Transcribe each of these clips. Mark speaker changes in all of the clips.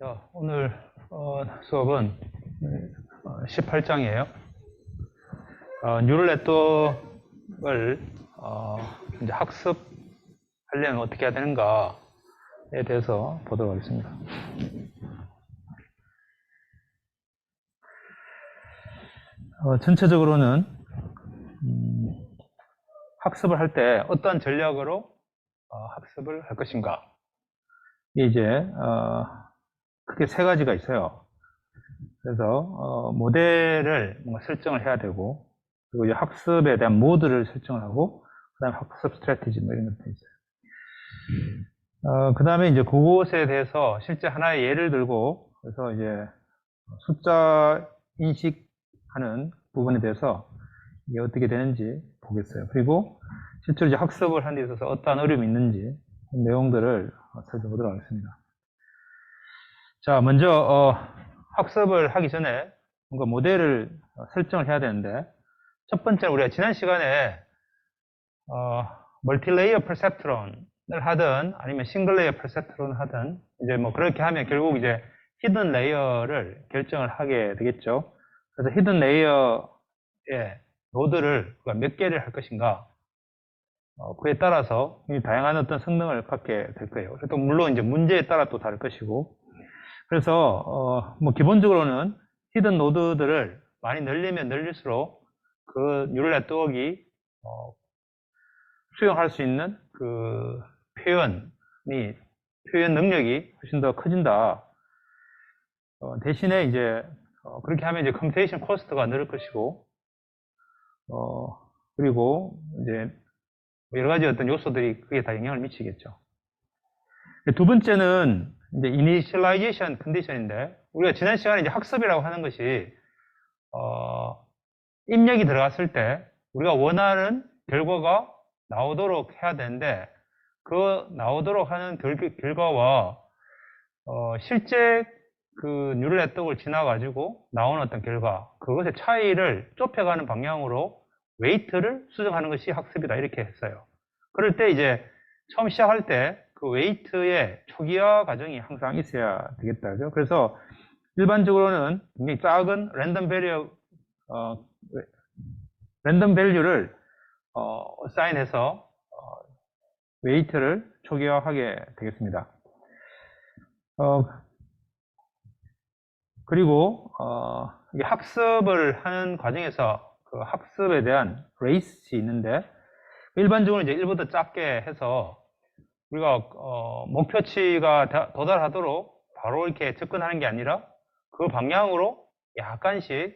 Speaker 1: 자, 오늘 수업은 18장이에요. 뉴럴 네트워크를 이제 학습하려면 어떻게 해야 되는가에 대해서 보도록 하겠습니다. 전체적으로는 학습을 할 때 어떤 전략으로 학습을 할 것인가. 이제 크게 세 가지가 있어요. 그래서 모델을 뭔가 설정을 해야 되고, 그리고 이제 학습에 대한 모드를 설정을 하고, 그다음에 학습 스트래티지 뭐 이런 것도 있어요. 그다음에 이제 그것에 대해서 실제 하나의 예를 들고, 그래서 이제 숫자 인식하는 부분에 대해서 이게 어떻게 되는지 보겠어요. 그리고 실제로 이제 학습을 하는 데 있어서 어떠한 어려움이 있는지 그 내용들을 살펴보도록 하겠습니다. 자, 먼저 학습을 하기 전에 뭔가 모델을 설정을 해야 되는데, 첫 번째는 우리가 지난 시간에 멀티레이어 퍼셉트론을 하든 아니면 싱글레이어 퍼셉트론을 하든 이제 뭐 그렇게 하면 결국 이제 히든 레이어를 결정을 하게 되겠죠. 그래서 히든 레이어의 노드를 몇 개를 할 것인가, 그에 따라서 다양한 어떤 성능을 갖게 될 거예요. 또 물론 이제 문제에 따라 또 다를 것이고, 그래서 뭐 기본적으로는 히든 노드들을 많이 늘리면 늘릴수록 그 뉴럴 네트워크가 수용할 수 있는 그 표현 능력이 훨씬 더 커진다. 대신에 이제 그렇게 하면 이제 컴퓨테이션 코스트가 늘을 것이고, 그리고 이제 여러 가지 어떤 요소들이 그게 다 영향을 미치겠죠. 두 번째는 이제 이니셜라이제이션 컨디션인데, 우리가 지난 시간에 이제 학습이라고 하는 것이 입력이 들어갔을 때 우리가 원하는 결과가 나오도록 해야 되는데, 그 나오도록 하는 결과와 실제 그 뉴럴 네트워크를 지나가지고 나오는 어떤 결과, 그것의 차이를 좁혀가는 방향으로 웨이트를 수정하는 것이 학습이다, 이렇게 했어요. 그럴 때 이제 처음 시작할 때 그 웨이트의 초기화 과정이 항상 있어야 되겠다죠. 그래서 일반적으로는 굉장히 작은 랜덤 밸류를 사인해서 웨이트를 초기화하게 되겠습니다. 그리고 이게 학습을 하는 과정에서 그 학습에 대한 레이스이 있는데, 일반적으로 이제 1보다 작게 해서 우리가 목표치가 도달하도록 바로 이렇게 접근하는 게 아니라 그 방향으로 약간씩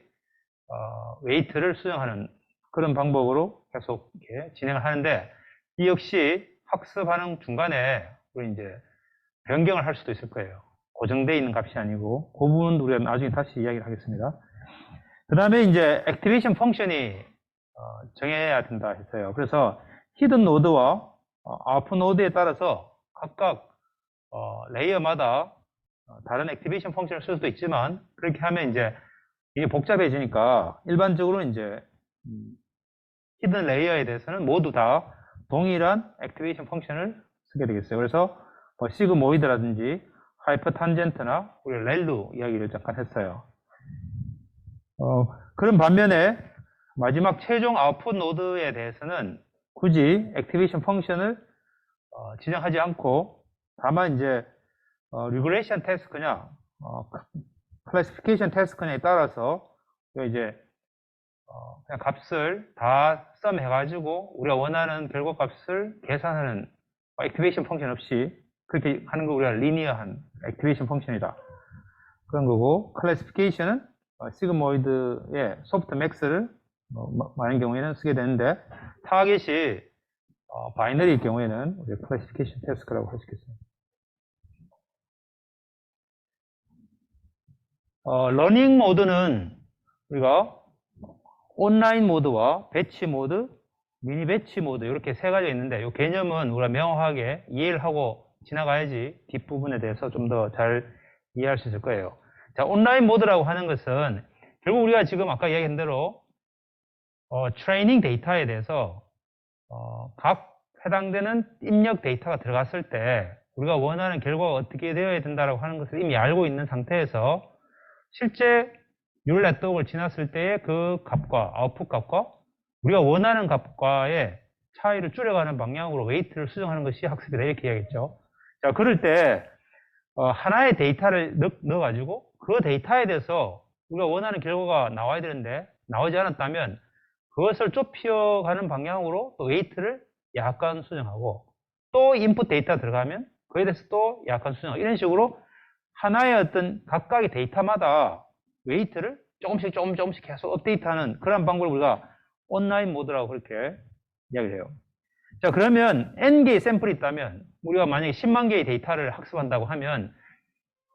Speaker 1: 웨이트를 수정하는 그런 방법으로 계속 이렇게 진행을 하는데, 이 역시 학습하는 중간에 우리 이제 변경을 할 수도 있을 거예요. 고정되어 있는 값이 아니고, 그 부분은 우리가 나중에 다시 이야기를 하겠습니다. 그 다음에 이제 액티베이션 펑션이 정해야 된다 했어요. 그래서 히든 노드와 아웃풋 노드에 따라서 각각 레이어마다 다른 액티베이션 펑션을 쓸 수도 있지만, 그렇게 하면 이제 이게 복잡해지니까 일반적으로 이제 히든 레이어에 대해서는 모두 다 동일한 액티베이션 펑션을 쓰게 되겠어요. 그래서 시그모이드라든지 하이퍼탄젠트나 우리 렐루 이야기를 잠깐 했어요. 그런 반면에 마지막 최종 아웃풋 노드에 대해서는 굳이 액티베이션 펑션을 지정하지 않고, 다만 이제 리그레이션 태스크냐 클래시피케이션 태스크냐에 따라서 이제 그냥 값을 다 썸 해가지고 우리가 원하는 결과 값을 계산하는 액티베이션 펑션 없이 그렇게 하는 거 우리가 리니어한 액티베이션 펑션이다, 그런 거고, 클래시피케이션은 시그모이드의 소프트 맥스를 많은 경우에는 쓰게 되는데, 타겟이 바이너리일 경우에는 우리 클래시피케이션 태스크라고 할 수 있겠습니다. 러닝 모드는 우리가 온라인 모드와 배치 모드, 미니 배치 모드, 이렇게 세 가지가 있는데, 이 개념은 우리가 명확하게 이해를 하고 지나가야지 뒷부분에 대해서 좀 더 잘 이해할 수 있을 거예요. 자, 온라인 모드라고 하는 것은 결국 우리가 지금 아까 이야기한 대로 트레이닝 데이터에 대해서 각 해당되는 입력 데이터가 들어갔을 때 우리가 원하는 결과가 어떻게 되어야 된다라고 하는 것을 이미 알고 있는 상태에서 실제 뉴럴 네트워크를 지났을 때의 그 값과 아웃풋 값과 우리가 원하는 값과의 차이를 줄여가는 방향으로 웨이트를 수정하는 것이 학습이다 이렇게 이야기했죠. 자, 그럴 때 하나의 데이터를 넣어가지고 그 데이터에 대해서 우리가 원하는 결과가 나와야 되는데 나오지 않았다면 그것을 좁혀가는 방향으로 또 웨이트를 약간 수정하고 또 인풋 데이터 들어가면 그에 대해서 또 약간 수정하고 이런 식으로 하나의 어떤 각각의 데이터마다 웨이트를 조금씩 계속 업데이트하는 그런 방법을 우리가 온라인 모드라고 그렇게 이야기를 해요. 자, 그러면 N개의 샘플이 있다면 우리가 만약에 10만 개의 데이터를 학습한다고 하면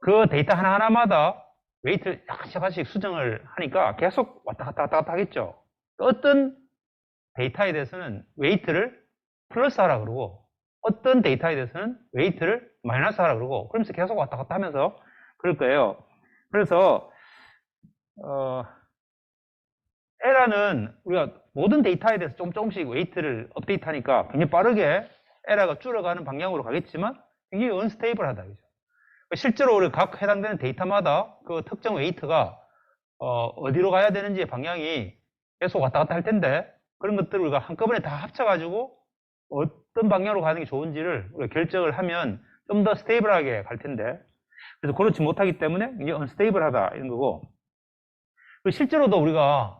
Speaker 1: 그 데이터 하나하나마다 웨이트를 약간씩 수정을 하니까 계속 왔다 갔다 하겠죠. 어떤 데이터에 대해서는 웨이트를 플러스 하라 그러고 어떤 데이터에 대해서는 웨이트를 마이너스 하라 그러고 그러면서 계속 왔다 갔다 하면서 그럴 거예요. 그래서 에러는 우리가 모든 데이터에 대해서 조금씩 웨이트를 업데이트하니까 굉장히 빠르게 에러가 줄어가는 방향으로 가겠지만 굉장히 언스테이블하다. 그죠? 실제로 우리 각 해당되는 데이터마다 그 특정 웨이트가 어디로 가야 되는지의 방향이 계속 왔다 갔다 할 텐데 그런 것들을 우리가 한꺼번에 다 합쳐가지고 어떤 방향으로 가는 게 좋은지를 우리가 결정을 하면 좀 더 스테이블하게 갈 텐데 그래서 그렇지 못하기 때문에 이제 언스테이블하다 이런 거고 실제로도 우리가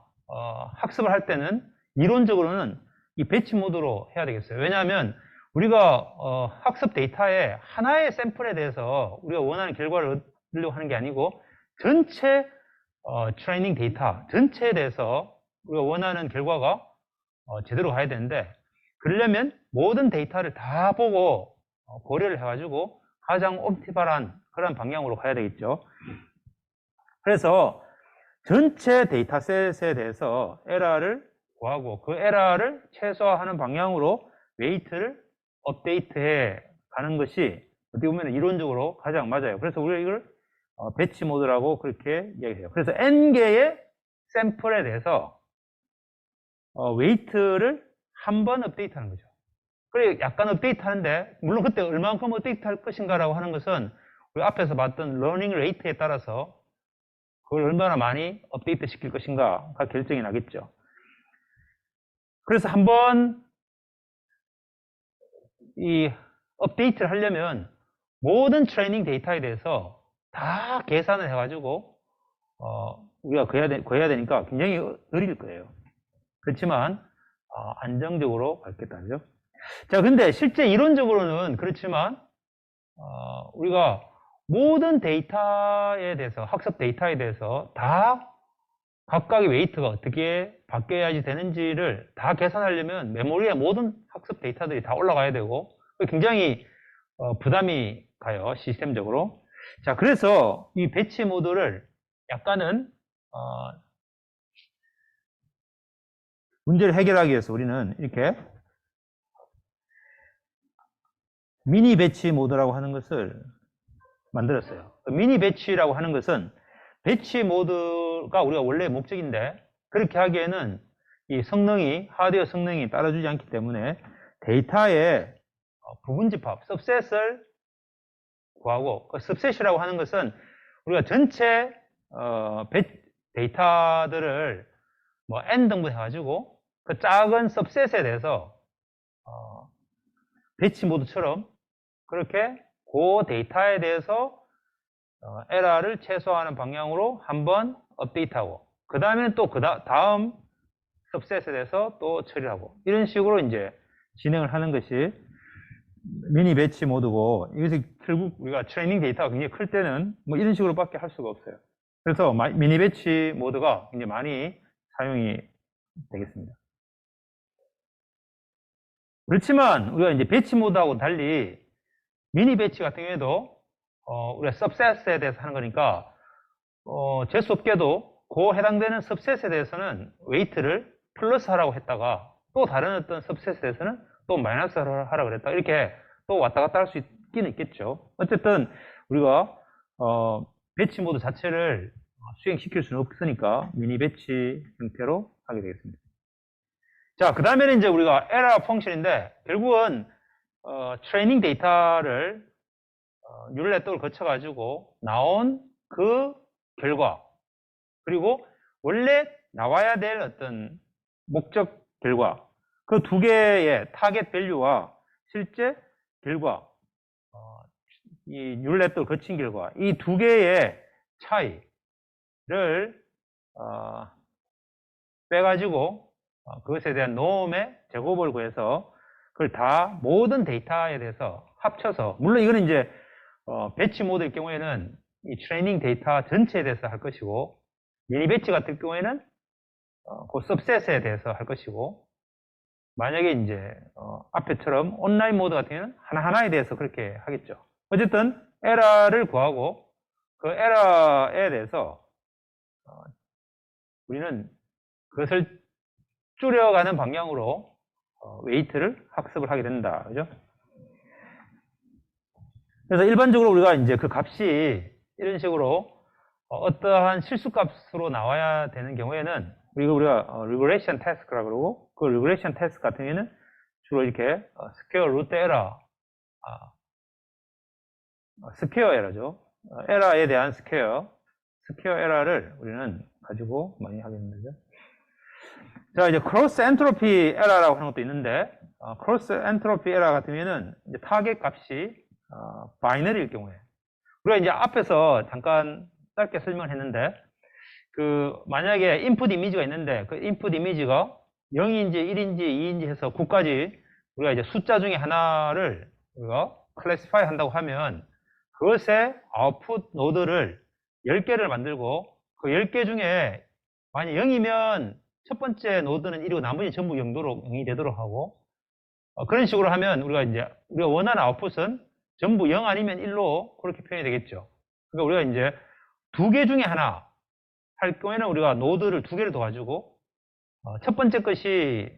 Speaker 1: 학습을 할 때는 이론적으로는 이 배치 모드로 해야 되겠어요. 왜냐하면 우리가 학습 데이터의 하나의 샘플에 대해서 우리가 원하는 결과를 얻으려고 하는 게 아니고 전체 트레이닝 데이터 전체에 대해서 우리가 원하는 결과가 제대로 가야 되는데 그러려면 모든 데이터를 다 보고 고려를 해가지고 가장 옵티멀한 그런 방향으로 가야 되겠죠. 그래서 전체 데이터셋에 대해서 에러를 구하고 그 에러를 최소화하는 방향으로 웨이트를 업데이트해 가는 것이 어떻게 보면 이론적으로 가장 맞아요. 그래서 우리가 이걸 배치 모드라고 그렇게 이야기해요. 그래서 N개의 샘플에 대해서 웨이트를 한 번 업데이트하는 거죠. 그래 약간 업데이트하는데 물론 그때 얼마만큼 업데이트할 것인가라고 하는 것은 우리 앞에서 봤던 러닝 레이트에 따라서 그걸 얼마나 많이 업데이트 시킬 것인가가 결정이 나겠죠. 그래서 한번 이 업데이트를 하려면 모든 트레이닝 데이터에 대해서 다 계산을 해가지고 우리가 구해야 되니까 굉장히 어릴 거예요. 그렇지만 안정적으로 갈겠다죠. 자, 근데 실제 이론적으로는 그렇지만 우리가 모든 데이터에 대해서 학습 데이터에 대해서 다 각각의 웨이트가 어떻게 바뀌어야지 되는지를 다 계산하려면 메모리에 모든 학습 데이터들이 다 올라가야 되고 굉장히 부담이 가요, 시스템적으로. 자, 그래서 이 배치 모드를 약간은 문제를 해결하기 위해서 우리는 이렇게 미니 배치 모드라고 하는 것을 만들었어요. 미니 배치라고 하는 것은 배치 모드가 우리가 원래 목적인데 그렇게 하기에는 이 성능이 하드웨어 성능이 따라주지 않기 때문에 데이터의 부분 집합, सब셋을 구하고 그 सब셋이라고 하는 것은 우리가 전체 데이터들을 뭐 n 등분 해가지고 그 작은 सब셋에 대해서 배치 모드처럼 그렇게 그 데이터에 대해서 에러를 최소화하는 방향으로 한번 업데이트하고 그 다음에는 또 다음 सब셋에 대해서 또 처리하고 이런 식으로 이제 진행을 하는 것이 미니 배치 모드고 이것이 결국 우리가 트레이닝 데이터가 굉장히 클 때는 뭐 이런 식으로 밖에 할 수가 없어요. 그래서 미니 배치 모드가 굉장히 많이 사용이 되겠습니다. 그렇지만 우리가 이제 배치 모드하고 달리 미니 배치 같은 경우에도 우리가 सब셋에 대해서 하는 거니까 재수없게도 그 해당되는 सब셋에 대해서는 웨이트를 플러스 하라고 했다가 또 다른 어떤 सब셋에 대해서는 또 마이너스 하라고 그랬다 이렇게 또 왔다 갔다 할 수 있긴 있겠죠. 어쨌든 우리가 배치 모드 자체를 수행시킬 수는 없으니까 미니 배치 형태로 하게 되겠습니다. 자, 그 다음에는 이제 우리가 에러 펑션인데 결국은 트레이닝 데이터를 뉴럴 네트워크를 거쳐가지고 나온 그 결과, 그리고 원래 나와야 될 어떤 목적 결과, 그 두 개의 타겟 밸류와 실제 결과, 이 뉴럴 네트워크를 거친 결과, 이 두 개의 차이를 빼가지고 그것에 대한 노음의 제곱을 구해서 그걸 다 모든 데이터에 대해서 합쳐서, 물론 이거는 이제 배치 모드일 경우에는 이 트레이닝 데이터 전체에 대해서 할 것이고, 미니 배치 같은 경우에는 그 सब셋에 대해서 할 것이고, 만약에 이제 앞에처럼 온라인 모드 같은 경우에는 하나하나에 대해서 그렇게 하겠죠. 어쨌든 에러를 구하고 그 에러에 대해서 우리는 그것을 줄여가는 방향으로 웨이트를 학습을 하게 된다. 그죠? 그래서 일반적으로 우리가 이제 그 값이 이런 식으로 어떠한 실수값으로 나와야 되는 경우에는 우리가 리그레이션 태스크라고 그러고, 그 리그레이션 태스크 같은 경우에는 주로 이렇게 스퀘어 루트 에러, 스퀘어 에러죠. 에러에 대한 스퀘어 에러를 우리는 가지고 많이 하게 됩니다. 자, 이제 크로스 엔트로피 에러라고 하는 것도 있는데, 크로스 엔트로피 에러 같은 경우에는 이제 타겟 값이 바이너리일 경우에, 우리가 이제 앞에서 잠깐 짧게 설명을 했는데, 만약에 인풋 이미지가 있는데, 그 인풋 이미지가 0인지 1인지 2인지 해서 9까지 우리가 이제 숫자 중에 하나를 우리가 클래시파이 한다고 하면, 그것의 아웃풋 노드를 10개를 만들고, 그 10개 중에 만약 0이면 첫 번째 노드는 1이고 나머지 전부 0이 되도록 하고, 그런 식으로 하면 우리가 원하는 아웃풋은 전부 0 아니면 1로 그렇게 표현이 되겠죠. 그러니까 우리가 이제 두 개 중에 하나 할 경우에는 우리가 노드를 두 개를 더 가지고, 첫 번째 것이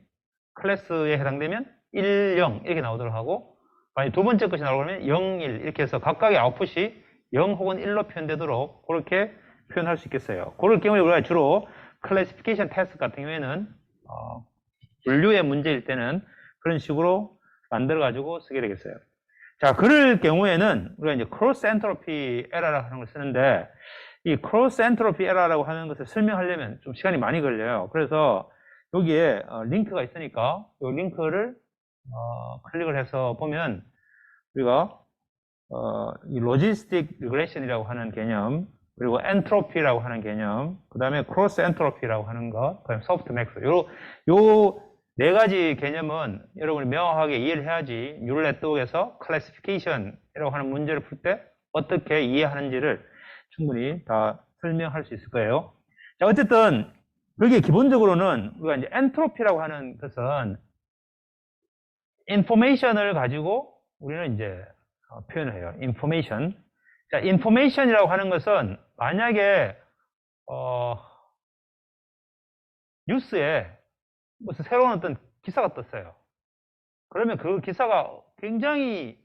Speaker 1: 클래스에 해당되면 1, 0 이렇게 나오도록 하고, 만약 두 번째 것이 나오면 0, 1 이렇게 해서 각각의 아웃풋이 0 혹은 1로 표현되도록 그렇게 표현할 수 있겠어요. 그럴 경우에 우리가 주로 클래시피케이션 테스트 같은 경우에는 분류의 문제일 때는 그런 식으로 만들어 가지고 쓰게 되겠어요. 자, 그럴 경우에는 우리가 이제 크로스 엔트로피 에러라고 하는 걸 쓰는데, 이 크로스 엔트로피 에러라고 하는 것을 설명하려면 좀 시간이 많이 걸려요. 그래서 여기에 링크가 있으니까 이 링크를 클릭을 해서 보면 우리가 이 로지스틱 리그레이션이라고 하는 개념, 그리고 엔트로피라고 하는 개념, 그 다음에 크로스 엔트로피라고 하는 것, 그 다음에 소프트 맥스, 요 네 가지 개념은 여러분이 명확하게 이해를 해야지 뉴럴 네트워크에서 클래시피케이션이라고 하는 문제를 풀 때 어떻게 이해하는지를 충분히 다 설명할 수 있을 거예요. 자, 어쨌든 그게 기본적으로는 우리가 이제 엔트로피라고 하는 것은 인포메이션을 가지고 우리는 이제 표현을 해요. 인포메이션. 자, 인포메이션이라고 하는 것은 만약에 뉴스에 무슨 새로운 어떤 기사가 떴어요. 그러면 그 기사가 굉장히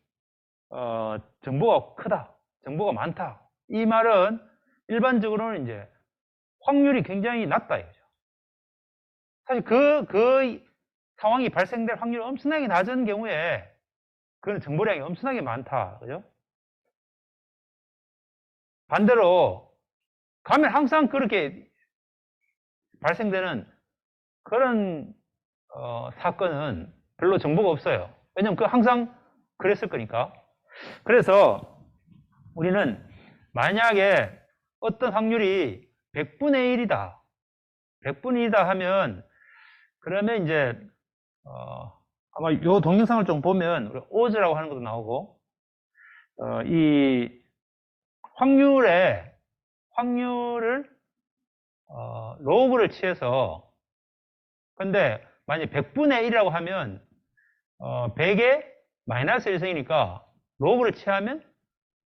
Speaker 1: 정보가 크다, 정보가 많다. 이 말은 일반적으로는 이제 확률이 굉장히 낮다 이거죠. 사실 그 상황이 발생될 확률이 엄청나게 낮은 경우에 그건 정보량이 엄청나게 많다. 그죠? 반대로 가면 항상 그렇게 발생되는 그런 사건은 별로 정보가 없어요. 왜냐면 항상 그랬을 거니까. 그래서 우리는 만약에 어떤 확률이 100분의 1이다. 100분의 1이다 하면, 그러면 이제 아마 이 동영상을 좀 보면 우리 오즈라고 하는 것도 나오고, 이 확률을 로그를 취해서, 근데 만약 100분의 1이라고 하면 100에 마이너스 1승이니까 로그를 취하면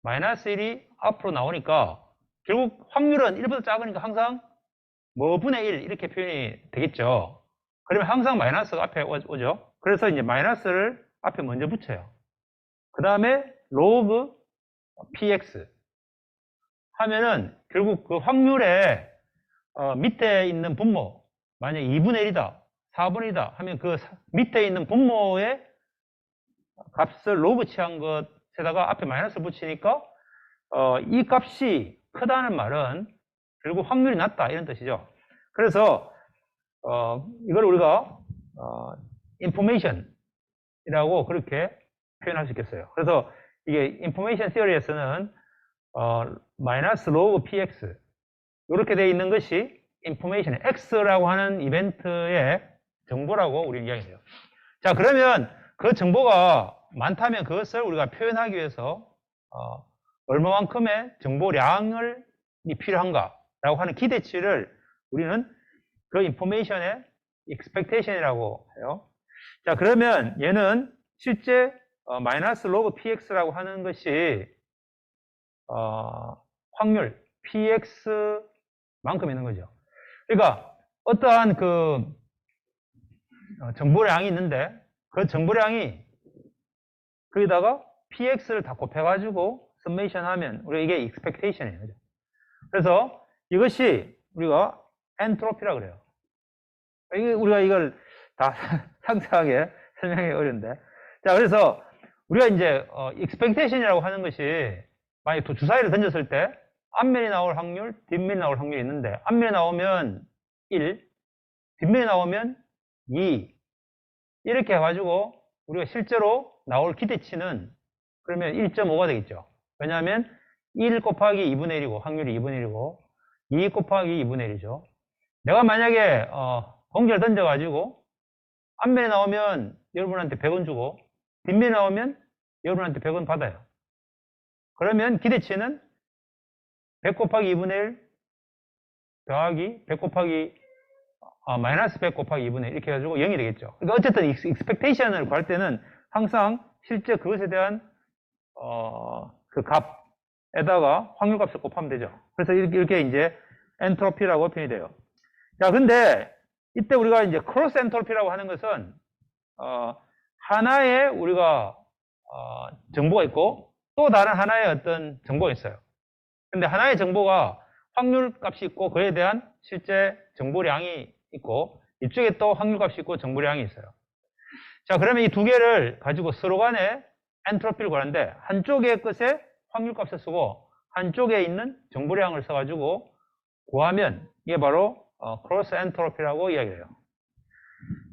Speaker 1: 마이너스 1이 앞으로 나오니까 결국 확률은 1보다 작으니까 항상 뭐 분의 1 이렇게 표현이 되겠죠. 그러면 항상 마이너스가 앞에 오죠. 그래서 이제 마이너스를 앞에 먼저 붙여요. 그 다음에 로그 px 하면은 결국 그 확률에 밑에 있는 분모, 만약 2분의 1이다, 4분의 1이다 하면 그 밑에 있는 분모의 값을 로그 취한 것 값에다가 앞에 마이너스 붙이니까 이 값이 크다는 말은 결국 확률이 낮다 이런 뜻이죠. 그래서 이걸 우리가 information이라고 그렇게 표현할 수 있겠어요. 그래서 이게 information theory에서는 마이너스 로그 px 이렇게 되어 있는 것이 information x라고 하는 이벤트의 정보라고 우리는 이야기해요. 자, 그러면 그 정보가 많다면 그것을 우리가 표현하기 위해서 얼마만큼의 정보량이 필요한가라고 하는 기대치를 우리는 그 인포메이션의 expectation이라고 해요. 자, 그러면 얘는 실제 마이너스 로그 px라고 하는 것이 확률 px만큼 있는 거죠. 그러니까 어떠한 그 정보량이 있는데 그 정보량이 거기다가 px를 다 곱해가지고 서메이션 하면 우리가 이게 expectation이에요. 그죠? 그래서 이것이 우리가 엔트로피라 그래요. 우리가 이걸 다 상세하게 설명하기 어려운데. 자, 그래서 우리가 이제 expectation이라고 하는 것이 만약에 주사위를 던졌을 때 앞면이 나올 확률, 뒷면이 나올 확률이 있는데 앞면이 나오면 1, 뒷면이 나오면 2 이렇게 해가지고 우리가 실제로 나올 기대치는 그러면 1.5가 되겠죠. 왜냐하면 1 곱하기 2분의 1이고 확률이 2분의 1이고 2 곱하기 2분의 1이죠. 내가 만약에 공지를 던져가지고 앞면에 나오면 여러분한테 100원 주고 뒷면에 나오면 여러분한테 100원 받아요. 그러면 기대치는 100 곱하기 2분의 1 더하기 100 곱하기 마이너스 100 곱하기 2분의 1 이렇게 해가지고 0이 되겠죠. 그러니까 어쨌든 expectation을 구할 때는 항상 실제 그것에 대한 그 값에다가 확률값을 곱하면 되죠. 그래서 이렇게 이제 엔트로피라고 표현이 돼요. 자, 근데 이때 우리가 이제 크로스 엔트로피라고 하는 것은 하나의 우리가 정보가 있고 또 다른 하나의 어떤 정보가 있어요. 근데 하나의 정보가 확률값이 있고 그에 대한 실제 정보량이 있고 이쪽에 또 확률값이 있고 정보량이 있어요. 자, 그러면 이 두 개를 가지고 서로 간에 엔트로피를 구하는데 한쪽의 것에 확률값을 쓰고 한쪽에 있는 정보량을 써가지고 구하면 이게 바로 크로스 엔트로피라고 이야기해요.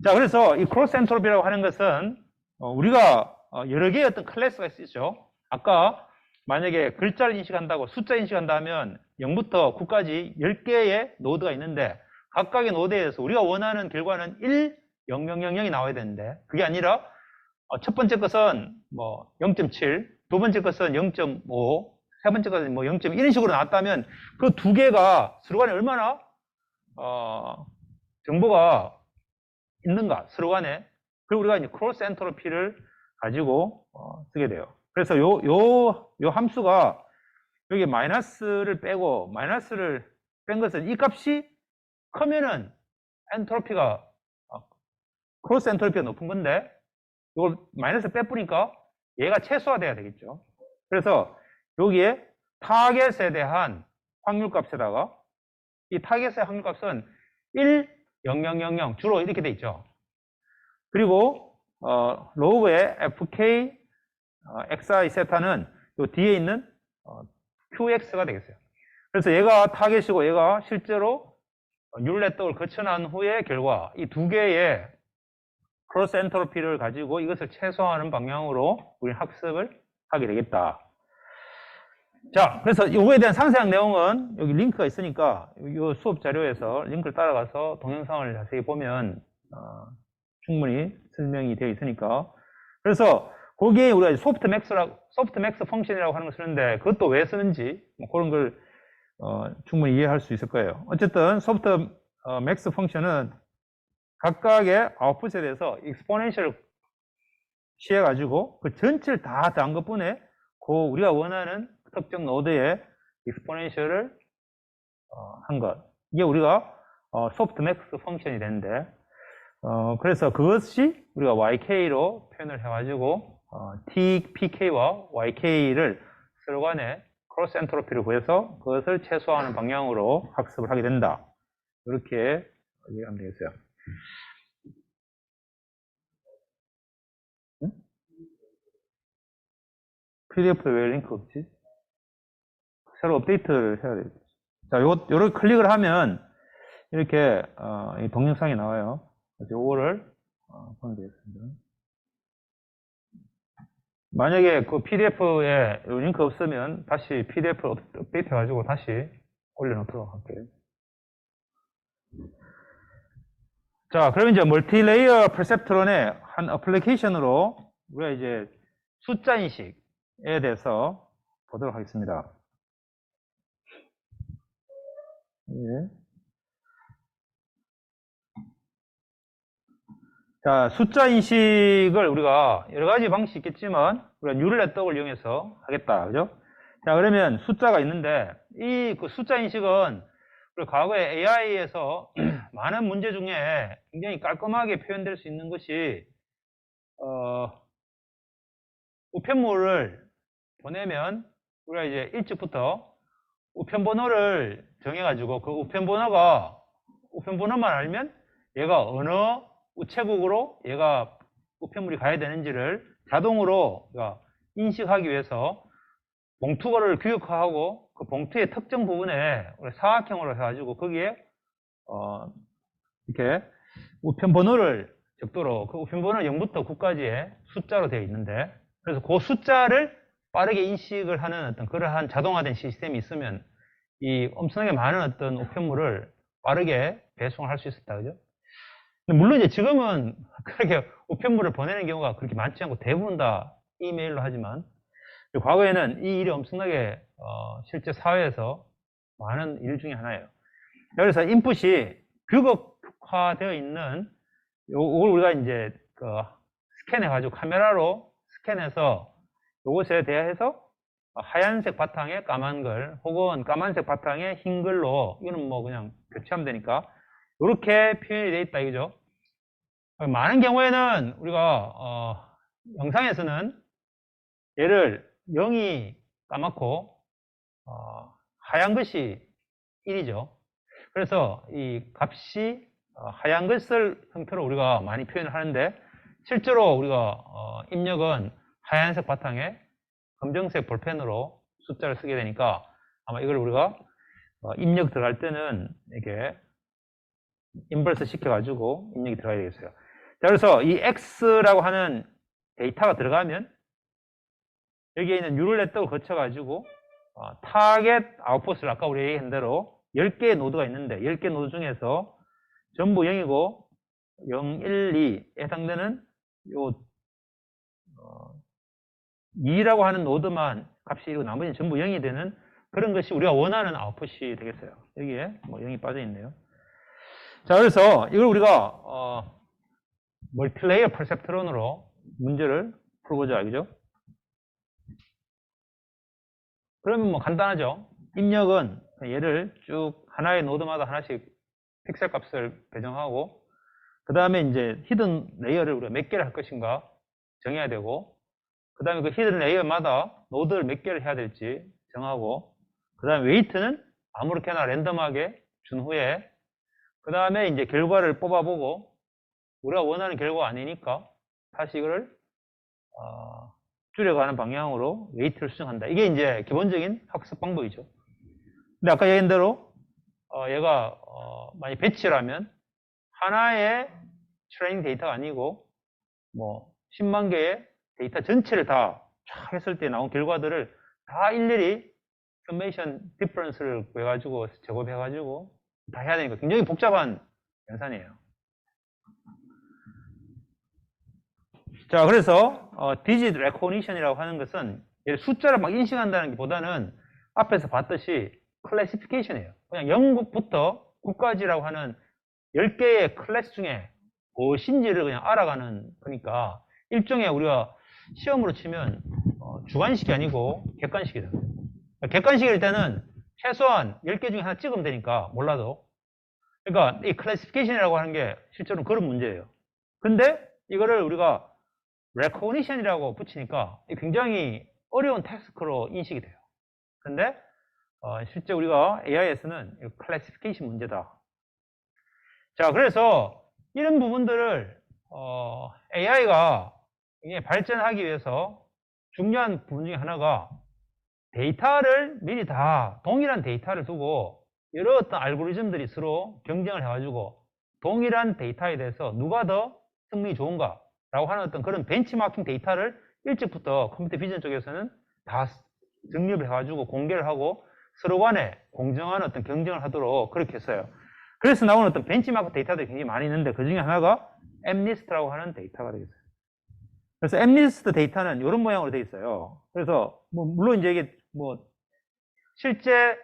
Speaker 1: 자, 그래서 이 크로스 엔트로피라고 하는 것은 우리가 여러 개의 어떤 클래스가 있죠. 아까 만약에 글자를 인식한다고 숫자 인식한다 하면 0부터 9까지 10개의 노드가 있는데 각각의 노드에 대해서 우리가 원하는 결과는 1, 0, 0, 0, 0이 나와야 되는데 그게 아니라 첫 번째 것은 뭐 0.7, 두 번째 것은 0.5, 세 번째 것은 뭐 0.1 이런 식으로 나왔다면 그 두 개가 서로 간에 얼마나 정보가 있는가 서로 간에. 그리고 우리가 이제 크로스 엔트로피를 가지고 쓰게 돼요. 그래서 요 함수가 여기 마이너스를 빼고 마이너스를 뺀 것은 이 값이 크면은 엔트로피가 크로스 엔트로피가 높은 건데 이걸 마이너스 빼뿌니까 얘가 최소화돼야 되겠죠. 그래서 여기에 타겟에 대한 확률값에다가 이 타겟의 확률값은 1, 0, 0, 0, 0 주로 이렇게 돼 있죠. 그리고 로그의 fk xi 세타는 요 뒤에 있는 qx가 되겠어요. 그래서 얘가 타겟이고 얘가 실제로 율렛떡을 거쳐난 후의 결과 이 두 개의 크로스 엔트로피를 가지고 이것을 최소화하는 방향으로 우리 학습을 하게 되겠다. 자, 그래서 이거에 대한 상세한 내용은 여기 링크가 있으니까 이 수업 자료에서 링크를 따라가서 동영상을 자세히 보면 충분히 설명이 되어 있으니까. 그래서 거기에 우리가 소프트 맥스 펑션이라고 하는 걸 쓰는데 그것도 왜 쓰는지 뭐 그런 걸 충분히 이해할 수 있을 거예요. 어쨌든 소프트 맥스 펑션은 각각의 아웃풋에 대해서 익스포넨셜을 취해가지고 그 전체를 다 더한 것뿐에 그 우리가 원하는 특정 노드의 익스포넨셜을 한 것. 이게 우리가 소프트 맥스 펑션이 되는데 그래서 그것이 우리가 YK로 표현을 해가지고 TPK와 YK를 서로 간에 크로스 엔트로피를 구해서 그것을 최소화하는 방향으로 학습을 하게 된다. 이렇게 이해하면 되겠어요. 응? PDF에 왜 링크 없지? 새로 업데이트를 해야 돼. 자, 요를 클릭을 하면 이렇게 이 동영상이 나와요. 그래서 요거를 보면 되겠습니다. 만약에 그 PDF에 링크 없으면 다시 PDF를 업데이트 해가지고 다시 올려놓도록 할게요. 자, 그러면 이제 멀티레이어 퍼셉트론의 한 어플리케이션으로 우리가 이제 숫자 인식에 대해서 보도록 하겠습니다. 예. 자, 숫자 인식을 우리가 여러 가지 방식이 있겠지만 우리가 뉴럴 네트워크를 이용해서 하겠다. 그죠? 자, 그러면 숫자가 있는데 이 그 숫자 인식은 우리 과거에 AI에서 많은 문제 중에 굉장히 깔끔하게 표현될 수 있는 것이 우편물을 보내면 우리가 이제 일찍부터 우편번호를 정해가지고 그 우편번호만 알면 얘가 어느 우체국으로 얘가 우편물이 가야 되는지를 자동으로 인식하기 위해서 봉투를 규격화하고 그 봉투의 특정 부분에 우리 사각형으로 해가지고 거기에 이렇게 우편번호를 적도록 그 우편번호는 0부터 9까지의 숫자로 되어 있는데 그래서 그 숫자를 빠르게 인식을 하는 어떤 그러한 자동화된 시스템이 있으면 이 엄청나게 많은 어떤 우편물을 빠르게 배송을 할 수 있었다. 그죠? 물론 이제 지금은 그렇게 우편물을 보내는 경우가 그렇게 많지 않고 대부분 다 이메일로 하지만 과거에는 이 일이 엄청나게 실제 사회에서 많은 일 중에 하나예요. 그래서 인풋이 규격화되어 있는 요걸 우리가 이제 스캔해가지고 카메라로 스캔해서 요것에 대해서 하얀색 바탕에 까만 글 혹은 까만색 바탕에 흰 글로 이거는 뭐 그냥 교체하면 되니까 이렇게 표현이 되어 있다 이거죠. 많은 경우에는 우리가 영상에서는 얘를 0이 까맣고 하얀 것이 1이죠. 그래서 이 값이 하얀 것을 형태로 우리가 많이 표현을 하는데 실제로 우리가 입력은 하얀색 바탕에 검정색 볼펜으로 숫자를 쓰게 되니까 아마 이걸 우리가 입력 들어갈 때는 이렇게 인버스 시켜가지고 입력이 들어가야 되겠어요. 자, 그래서 이 X라고 하는 데이터가 들어가면 여기에 있는 뉴럴 네트워크를 거쳐가지고 타겟 아웃풋을 아까 우리 얘기한 대로 10개의 노드가 있는데 10개 노드 중에서 전부 0이고 0, 1, 2에 해당되는 요 2라고 하는 노드만 값이 1이고 나머지는 전부 0이 되는 그런 것이 우리가 원하는 아웃풋이 되겠어요. 여기에 뭐 0이 빠져 있네요. 자, 그래서 이걸 우리가 멀티레이어 퍼셉트론으로 문제를 풀어보자, 그죠? 그러면 뭐 간단하죠. 입력은 얘를 쭉 하나의 노드마다 하나씩 픽셀 값을 배정하고 그 다음에 이제 히든 레이어를 우리가 몇 개를 할 것인가 정해야 되고 그 다음에 그 히든 레이어마다 노드를 몇 개를 해야 될지 정하고 그 다음에 웨이트는 아무렇게나 랜덤하게 준 후에 그 다음에 이제 결과를 뽑아보고 우리가 원하는 결과가 아니니까 다시 이거를 줄여가는 방향으로 웨이트를 수정한다. 이게 이제 기본적인 학습 방법이죠. 근데 아까 얘기한 대로 얘가 만약 배치라면 하나의 트레이닝 데이터가 아니고 뭐 10만 개의 데이터 전체를 다 쫙 했을 때 나온 결과들을 다 일일이 서메이션 디퍼런스를 구해가지고 제곱해가지고 다 해야 되니까 굉장히 복잡한 연산이에요. 자, 그래서 디지트 레코니션이라고 하는 것은 숫자를 막 인식한다는 것보다는 앞에서 봤듯이 클래시피케이션이에요. 그냥 0부터 9까지라고 하는 10개의 클래스 중에 무엇인지를 그냥 알아가는 거니까 일종의 우리가 시험으로 치면 주관식이 아니고 객관식이다. 객관식일 때는 최소한 10개 중에 하나 찍으면 되니까 몰라도 그러니까 이 클래시피케이션이라고 하는 게 실제로는 그런 문제예요. 근데 이거를 우리가 recognition이라고 붙이니까 굉장히 어려운 태스크로 인식이 돼요. 근데 실제 우리가 AI에서는 클래시피케이션 문제다. 자, 그래서 이런 부분들을 AI가 발전하기 위해서 중요한 부분 중에 하나가 데이터를 미리 다 동일한 데이터를 두고 여러 어떤 알고리즘들이 서로 경쟁을 해가지고 동일한 데이터에 대해서 누가 더 성능이 좋은가 라고 하는 어떤 그런 벤치마킹 데이터를 일찍부터 컴퓨터 비전 쪽에서는 다 정립을 해가지고 공개를 하고 서로 간에 공정한 어떤 경쟁을 하도록 그렇게 했어요. 그래서 나오는 어떤 벤치마크 데이터들이 굉장히 많이 있는데 그 중에 하나가 MNIST라고 하는 데이터가 되겠어요. 그래서 MNIST 데이터는 이런 모양으로 되어 있어요. 그래서 물론 이제 이게 실제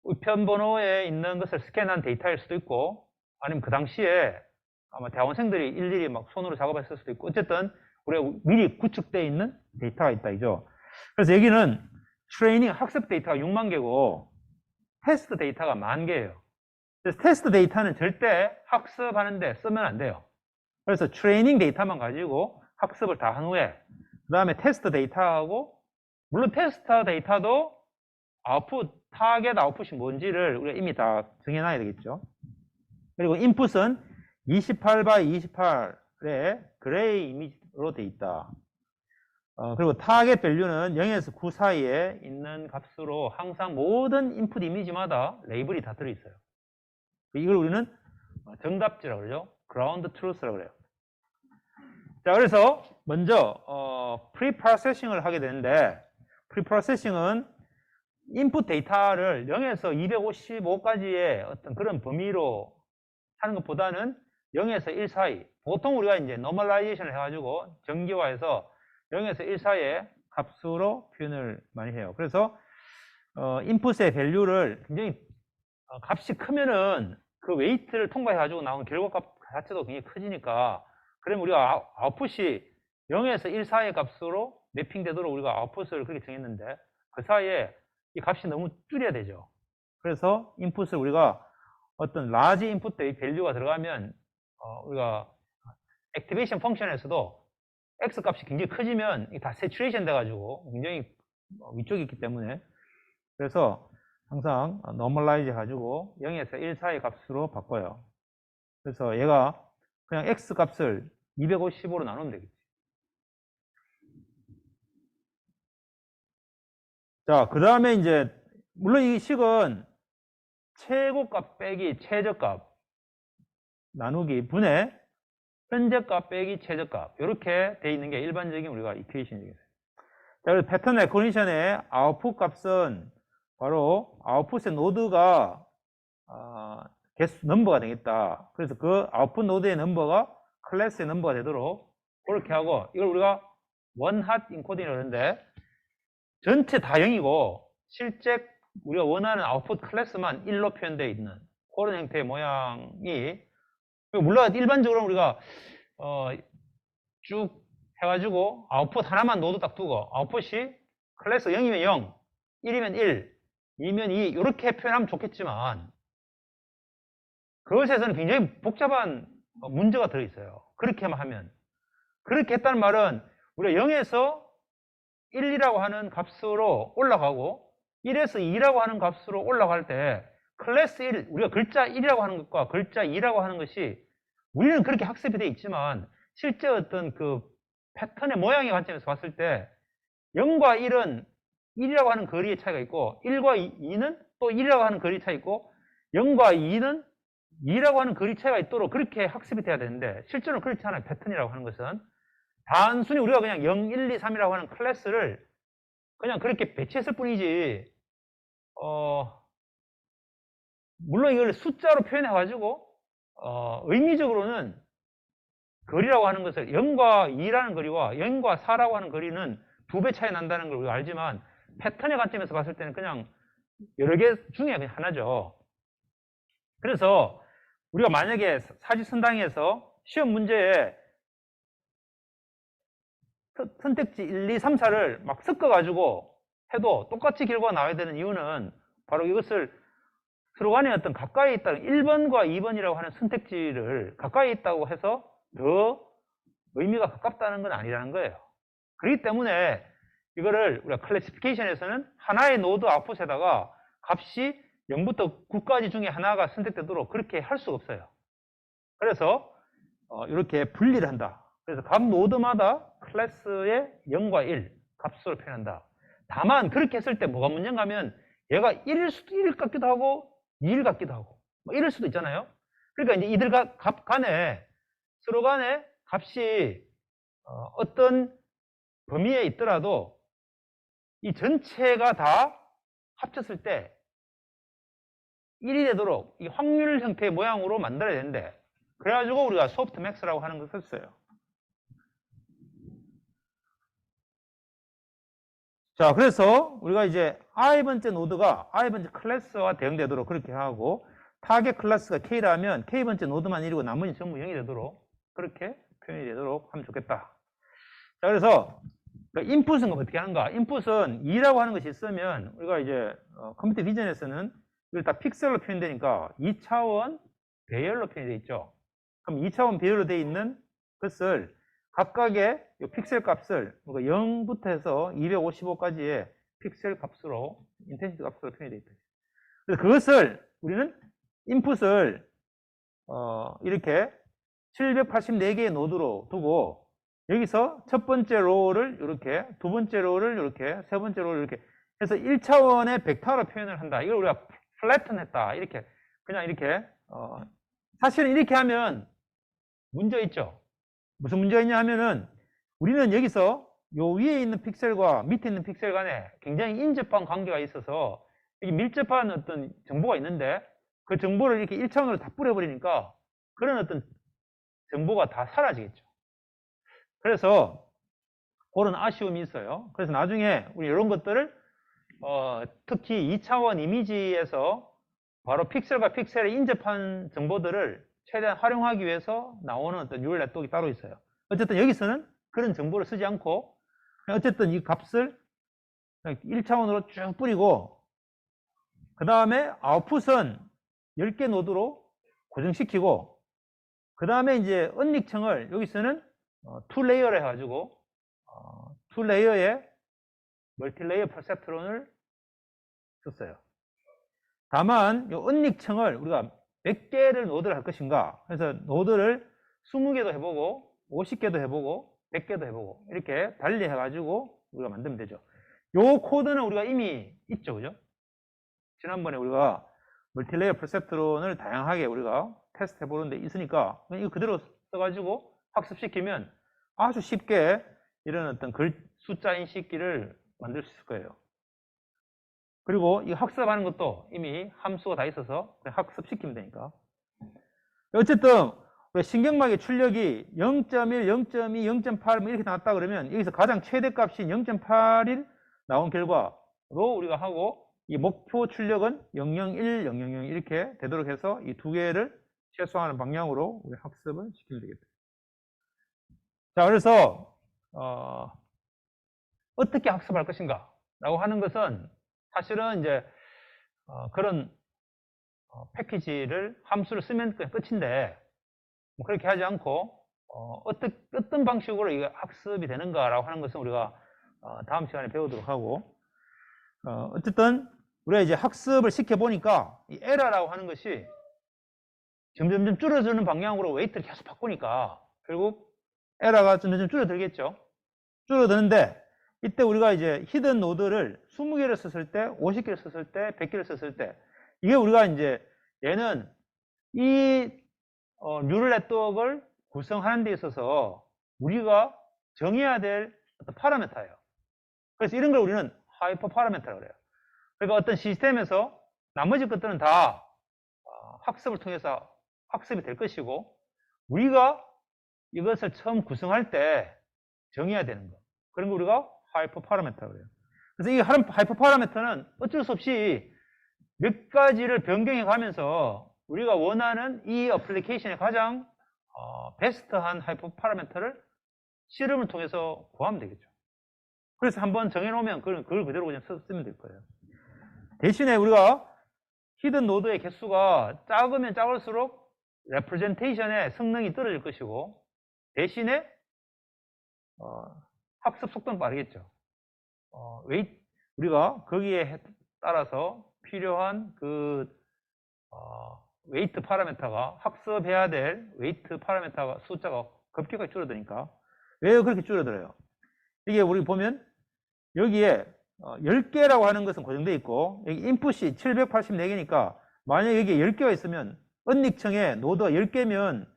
Speaker 1: 우편 번호에 있는 것을 스캔한 데이터일 수도 있고 아니면 그 당시에 아마 대학원생들이 일일이 막 손으로 작업했을 수도 있고 어쨌든 우리가 미리 구축되어 있는 데이터가 있다 이죠. 그래서 여기는 트레이닝 학습 데이터가 6만 개고 테스트 데이터가 10,000개예요. 그래서 테스트 데이터는 절대 학습하는데 쓰면 안 돼요. 그래서 트레이닝 데이터만 가지고 학습을 다 한 후에 그 다음에 테스트 데이터하고 물론 테스트 데이터도 아웃풋, 타겟 아웃풋이 뭔지를 우리가 이미 다 정해놔야 되겠죠. 그리고 인풋은 28x28의 그레이 이미지로 돼 있다. 그리고 타겟 밸류는 0에서 9 사이에 있는 값으로 항상 모든 인풋 이미지마다 레이블이 다 들어있어요. 이걸 우리는 정답지라고 그러죠. 그라운드 트루스라고 그래요. 자, 그래서 먼저 프리프로세싱을 하게 되는데 프리프로세싱은 인풋 데이터를 0에서 255까지의 어떤 그런 범위로 하는 것보다는 0에서 1 사이 보통 우리가 이제 노멀라이제이션을 해가지고 정기화해서 0에서 1 사이의 값으로 표현을 많이 해요. 그래서 인풋의 밸류를 굉장히 값이 크면은 그 웨이트를 통과해가지고 나온 결과값 자체도 굉장히 커지니까 그러면 우리가 아웃풋이 0에서 1 사이의 값으로 매핑되도록 우리가 아웃풋을 그렇게 정했는데 그 사이에 이 값이 너무 줄여야 되죠. 그래서 인풋을 우리가 어떤 라지 인풋의 밸류가 들어가면 우리가 액티베이션 펑션에서도 x 값이 굉장히 커지면 다 세츄레이션 돼가지고 굉장히 위쪽에 있기 때문에 그래서 항상 노멀라이즈 해가지고 0에서 1 사이 값으로 바꿔요. 그래서 얘가 그냥 x 값을 255로 나누면 되겠지. 자, 그 다음에 이제 물론 이 식은 최고값 빼기 최저값 나누기 분의 현재값 빼기 최저값 이렇게 돼 있는 게 일반적인 우리가 이퀘이션이겠어요. 자, 그래서 패턴 레코니션의 아웃풋 값은 바로 아웃풋의 노드가 개수 넘버가 되겠다. 그래서 그 아웃풋 노드의 넘버가 클래스의 넘버가 되도록 그렇게 하고 이걸 우리가 원핫 인코딩이라고 하는데 전체 다 0이고 실제 우리가 원하는 아웃풋 클래스만 1로 표현되어 있는 그런 형태의 모양이 물론 일반적으로 우리가 쭉 해가지고 아웃풋 하나만 노드 딱 두고 아웃풋이 클래스 0이면 0, 1이면 1, 2면 2 이렇게 표현하면 좋겠지만 그것에서는 굉장히 복잡한 문제가 들어있어요. 그렇게만 하면. 그렇게 했다는 말은 우리가 0에서 1이라고 하는 값으로 올라가고 1에서 2라고 하는 값으로 올라갈 때 클래스 1, 우리가 글자 1이라고 하는 것과 글자 2라고 하는 것이 우리는 그렇게 학습이 되어 있지만 실제 어떤 그 패턴의 모양의 관점에서 봤을 때 0과 1은 1이라고 하는 거리의 차이가 있고 1과 2는 또 1이라고 하는 거리 차이 있고 0과 2는 2라고 하는 거리 차이가 있도록 그렇게 학습이 돼야 되는데 실제로는 그렇지 않아요. 패턴이라고 하는 것은 단순히 우리가 그냥 0, 1, 2, 3이라고 하는 클래스를 그냥 그렇게 배치했을 뿐이지 물론 이걸 숫자로 표현해가지고 의미적으로는 거리라고 하는 것을 0과 2라는 거리와 0과 4라고 하는 거리는 2배 차이 난다는 걸 우리가 알지만 패턴의 관점에서 봤을 때는 그냥 여러 개 중에 그냥 하나죠. 그래서 우리가 만약에 사지선당에서 시험 문제에 선택지 1, 2, 3, 4를 막 섞어가지고 해도 똑같이 결과가 나와야 되는 이유는 바로 이것을 서로 간에 어떤 가까이 있다는 1번과 2번이라고 하는 선택지를 가까이 있다고 해서 더 의미가 가깝다는 건 아니라는 거예요. 그렇기 때문에 이거를 우리가 클래시피케이션에서는 하나의 노드 아웃풋에다가 값이 0부터 9까지 중에 하나가 선택되도록 그렇게 할 수가 없어요. 그래서 이렇게 분리를 한다. 그래서 각 노드마다 클래스의 0과 1, 값으로 표현한다. 다만 그렇게 했을 때 뭐가 문제인가 하면 얘가 1일 같기도 하고 2일 같기도 하고 뭐 이럴 수도 있잖아요. 그러니까 이제 이들 값 간에 서로 간에 값이 어떤 범위에 있더라도 이 전체가 다 합쳤을 때 1이 되도록 이 확률 형태의 모양으로 만들어야 되는데, 그래가지고 우리가 소프트맥스라고 하는 것을 써요. 자, 그래서 우리가 이제 i번째 노드가 i번째 클래스와 대응되도록 그렇게 하고, 타겟 클래스가 k라면 k번째 노드만 1이고 나머지 전부 0이 되도록 그렇게 표현이 되도록 하면 좋겠다. 자, 그래서 인풋은 어떻게 하는가? 인풋은 2라고 하는 것이 있으면 우리가 이제 컴퓨터 비전에서는 이걸 다 픽셀로 표현되니까 2차원 배열로 표현이 되어 있죠. 그럼 2차원 배열로 되어 있는 것을 각각의 이 픽셀 값을 0부터 해서 255까지의 픽셀 값으로, 인텐시티 값으로 표현이 되어 있다. 그래서 그것을 우리는 인풋을 이렇게 784개의 노드로 두고, 여기서 첫 번째 로우를 이렇게, 두 번째 로우를 이렇게, 세 번째 로우를 이렇게 해서 1차원의 벡터로 표현을 한다. 이걸 우리가 플래튼 했다. 이렇게, 그냥 이렇게, 사실은 이렇게 하면 문제 있죠. 무슨 문제가 있냐 하면은, 우리는 여기서 요 위에 있는 픽셀과 밑에 있는 픽셀 간에 굉장히 인접한 관계가 있어서 이게 밀접한 어떤 정보가 있는데, 그 정보를 이렇게 1차원으로 다 뿌려버리니까 그런 어떤 정보가 다 사라지겠죠. 그래서 그런 아쉬움이 있어요. 그래서 나중에 우리 이런 것들을 특히 2차원 이미지에서 바로 픽셀과 픽셀에 인접한 정보들을 최대한 활용하기 위해서 나오는 어떤 뉴럴 네트워크가 따로 있어요. 어쨌든 여기서는 그런 정보를 쓰지 않고 어쨌든 이 값을 1차원으로 쭉 뿌리고, 그 다음에 아웃풋은 10개 노드로 고정시키고, 그 다음에 이제 언닉층을 여기서는 투 레이어를 해가지고 투 레이어에 멀티레이어 퍼셉트론을 썼어요. 다만 이 언닉층을 우리가 몇 개를 노드를 할 것인가, 그래서 노드를 20개도 해보고 50개도 해보고 100개도 해보고 이렇게 달리 해가지고 우리가 만들면 되죠. 요 코드는 우리가 이미 있죠, 그죠? 지난번에 우리가 멀티레이어 퍼셉트론을 다양하게 우리가 테스트 해보는 데 있으니까 이거 그대로 써가지고 학습시키면 아주 쉽게 이런 어떤 숫자 인식기를 만들 수 있을 거예요. 그리고 이 학습하는 것도 이미 함수가 다 있어서 그냥 학습시키면 되니까. 어쨌든 신경막의 출력이 0.1, 0.2, 0.8 이렇게 나왔다 그러면 여기서 가장 최대값이 0.81 나온 결과로 우리가 하고, 이 목표 출력은 001, 000 이렇게 되도록 해서 이 두 개를 최소화하는 방향으로 우리 학습을 시키면 되겠다. 자, 그래서 어떻게 학습할 것인가 라고 하는 것은 사실은 이제 그런 패키지를, 함수를 쓰면 그냥 끝인데, 뭐 그렇게 하지 않고 어떤 방식으로 이게 학습이 되는가라고 하는 것은 우리가 다음 시간에 배우도록 하고, 어쨌든 우리가 이제 학습을 시켜보니까 이 에러라고 하는 것이 점점 줄어드는 방향으로 웨이트를 계속 바꾸니까 결국 에러가 점점 줄어들겠죠. 줄어드는데, 이때 우리가 이제 히든 노드를 20개를 썼을 때, 50개를 썼을 때, 100개를 썼을 때, 이게 우리가 이제 얘는 이 뉴럴 네트워크를 구성하는 데 있어서 우리가 정해야 될 어떤 파라미터예요. 그래서 이런 걸 우리는 하이퍼 파라미터라고 그래요. 그러니까 어떤 시스템에서 나머지 것들은 다 학습을 통해서 학습이 될 것이고, 우리가 이것을 처음 구성할 때 정해야 되는 거, 그런 거 우리가 하이퍼 파라미터라고 그래요. 그래서 이 하이퍼 파라미터는 어쩔 수 없이 몇 가지를 변경해 가면서 우리가 원하는 이 어플리케이션의 가장 베스트한 하이퍼 파라미터를 실험을 통해서 구하면 되겠죠. 그래서 한번 정해놓으면 그걸 그대로 그냥 쓰면 될 거예요. 대신에 우리가 히든 노드의 개수가 작으면 작을수록 레프레젠테이션의 성능이 떨어질 것이고, 대신에 학습 속도는 빠르겠죠. 우리가 거기에 따라서 필요한 그 웨이트 파라미터가, 학습해야 될 웨이트 파라미터가 숫자가 급격하게 줄어드니까. 왜 그렇게 줄어들어요? 이게 우리 보면 여기에 10개라고 하는 것은 고정되어 있고, 여기 인풋이 784개니까 만약에 여기에 10개가 있으면 언닉층에 노드가 10개면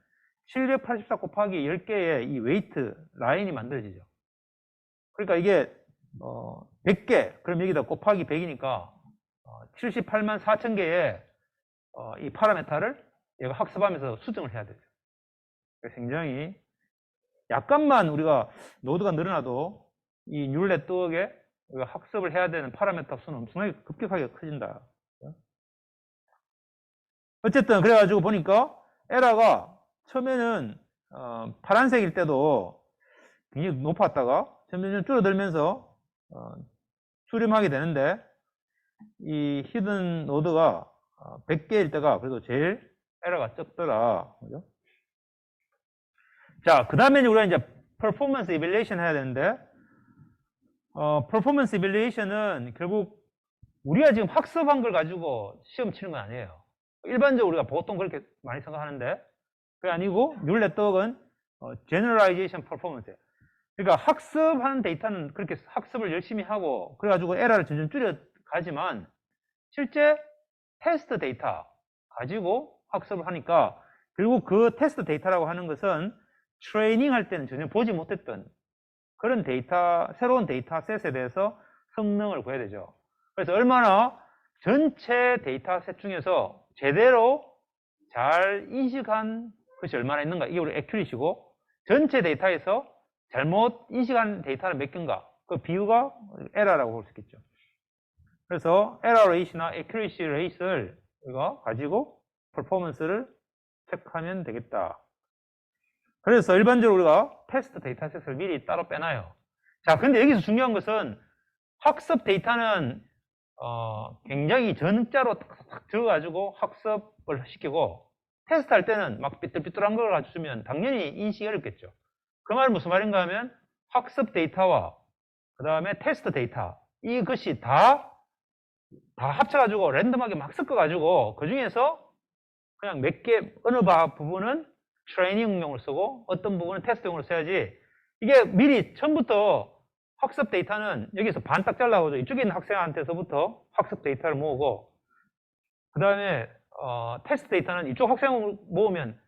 Speaker 1: 784 곱하기 10개의 이 웨이트 라인이 만들어지죠. 그러니까 이게 100개, 그럼 여기다 곱하기 100이니까 78만 4천 개의 이 파라메타를 얘가 학습하면서 수정을 해야 되죠. 그래서 굉장히 약간만 우리가 노드가 늘어나도 이 뉴럴 네트워크에 우리가 학습을 해야 되는 파라메타 수는 엄청나게 급격하게 커진다. 어쨌든 그래가지고 보니까 에러가 처음에는 파란색일 때도 굉장히 높았다가 점점 줄어들면서 수렴하게 되는데, 이 히든 노드가 100개일 때가 그래도 제일 에러가 적더라. 그죠? 자, 그 다음에 우리가 이제 퍼포먼스 이밸리에이션 해야 되는데, 퍼포먼스 이밸리에이션은 결국 우리가 지금 학습한 걸 가지고 시험 치는 건 아니에요. 일반적으로 우리가 보통 그렇게 많이 생각하는데, 그게 아니고 뉴럴 네트워크는 제너럴라이제이션 퍼포먼스예요. 그러니까 학습한 데이터는 그렇게 학습을 열심히 하고 그래가지고 에러를 점점 줄여가지만, 실제 테스트 데이터 가지고 학습을 하니까 결국 그 테스트 데이터라고 하는 것은 트레이닝 할 때는 전혀 보지 못했던 그런 데이터, 새로운 데이터셋에 대해서 성능을 구해야 되죠. 그래서 얼마나 전체 데이터셋 중에서 제대로 잘 인식한 것이 얼마나 있는가, 이게 우리 액큐리시고, 전체 데이터에서 잘못 인식한 데이터는 몇 개인가, 그 비유가 에러라고 볼 수 있겠죠. 그래서 에러 레이트나 액큐리시 레이트를 우리가 가지고 퍼포먼스를 체크하면 되겠다. 그래서 일반적으로 우리가 테스트 데이터셋을 미리 따로 빼놔요. 자, 근데 여기서 중요한 것은 학습 데이터는 굉장히 전자로 탁 적어가지고 학습을 시키고, 테스트할 때는 막 삐뚤삐뚤한 걸 가져주면 당연히 인식이 어렵겠죠. 그 말은 무슨 말인가 하면 학습 데이터와 그 다음에 테스트 데이터, 이것이 다 합쳐가지고 랜덤하게 막 섞어가지고 그 중에서 그냥 몇 개, 어느 부분은 트레이닝용으로 쓰고 어떤 부분은 테스트용으로 써야지, 이게 미리 처음부터 학습 데이터는 여기서 반 딱 잘라가지고 이쪽에 있는 학생한테서부터 학습 데이터를 모으고, 그 다음에 테스트 데이터는 이쪽 학생을 모으면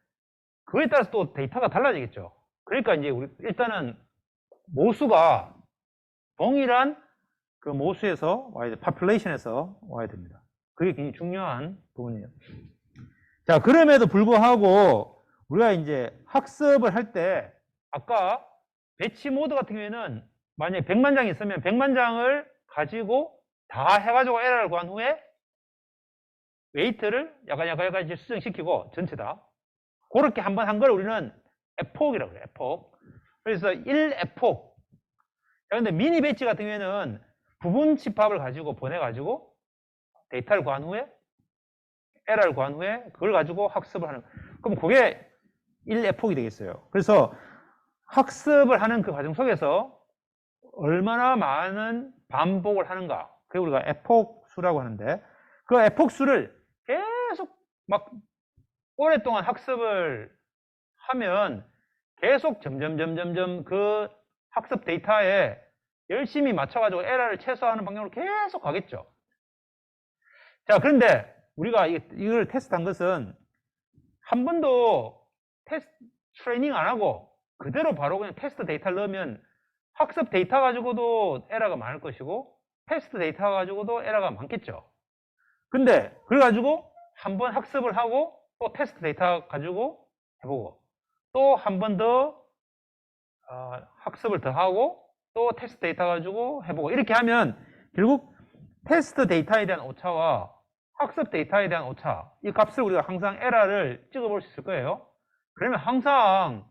Speaker 1: 그거에 따라서 또 데이터가 달라지겠죠. 그러니까 이제 우리 일단은 모수가 동일한 그 모수에서 와야 돼, population에서 와야 됩니다. 그게 굉장히 중요한 부분이에요. 자, 그럼에도 불구하고 우리가 이제 학습을 할 때 아까 배치 모드 같은 경우에는 만약에 100만 장이 있으면 100만 장을 가지고 다 해가지고 에러를 구한 후에 웨이트를 약간 이제 수정시키고 전체 다 그렇게 한번 한 걸 우리는 에폭이라고 그래요. 에폭. 그래서 1에폭. 그런데 미니 배치 같은 경우에는 부분 집합을 가지고 보내가지고 데이터를 구한 후에 에러를 구한 후에 그걸 가지고 학습을 하는, 그럼 그게 1에폭이 되겠어요. 그래서 학습을 하는 그 과정 속에서 얼마나 많은 반복을 하는가, 그게 우리가 에폭수라고 하는데, 그 에폭수를 계속 막 오랫동안 학습을 하면 계속 점점 그 학습 데이터에 열심히 맞춰가지고 에러를 최소화하는 방향으로 계속 가겠죠. 자, 그런데 우리가 이걸 테스트한 것은 한 번도 트레이닝 안 하고 그대로 바로 그냥 테스트 데이터를 넣으면 학습 데이터 가지고도 에러가 많을 것이고 테스트 데이터 가지고도 에러가 많겠죠. 근데 그래가지고 한 번 학습을 하고 또 테스트 데이터 가지고 해보고 또 한 번 더 학습을 더 하고 또 테스트 데이터 가지고 해보고, 이렇게 하면 결국 테스트 데이터에 대한 오차와 학습 데이터에 대한 오차, 이 값을 우리가 항상 에러를 찍어볼 수 있을 거예요. 그러면 항상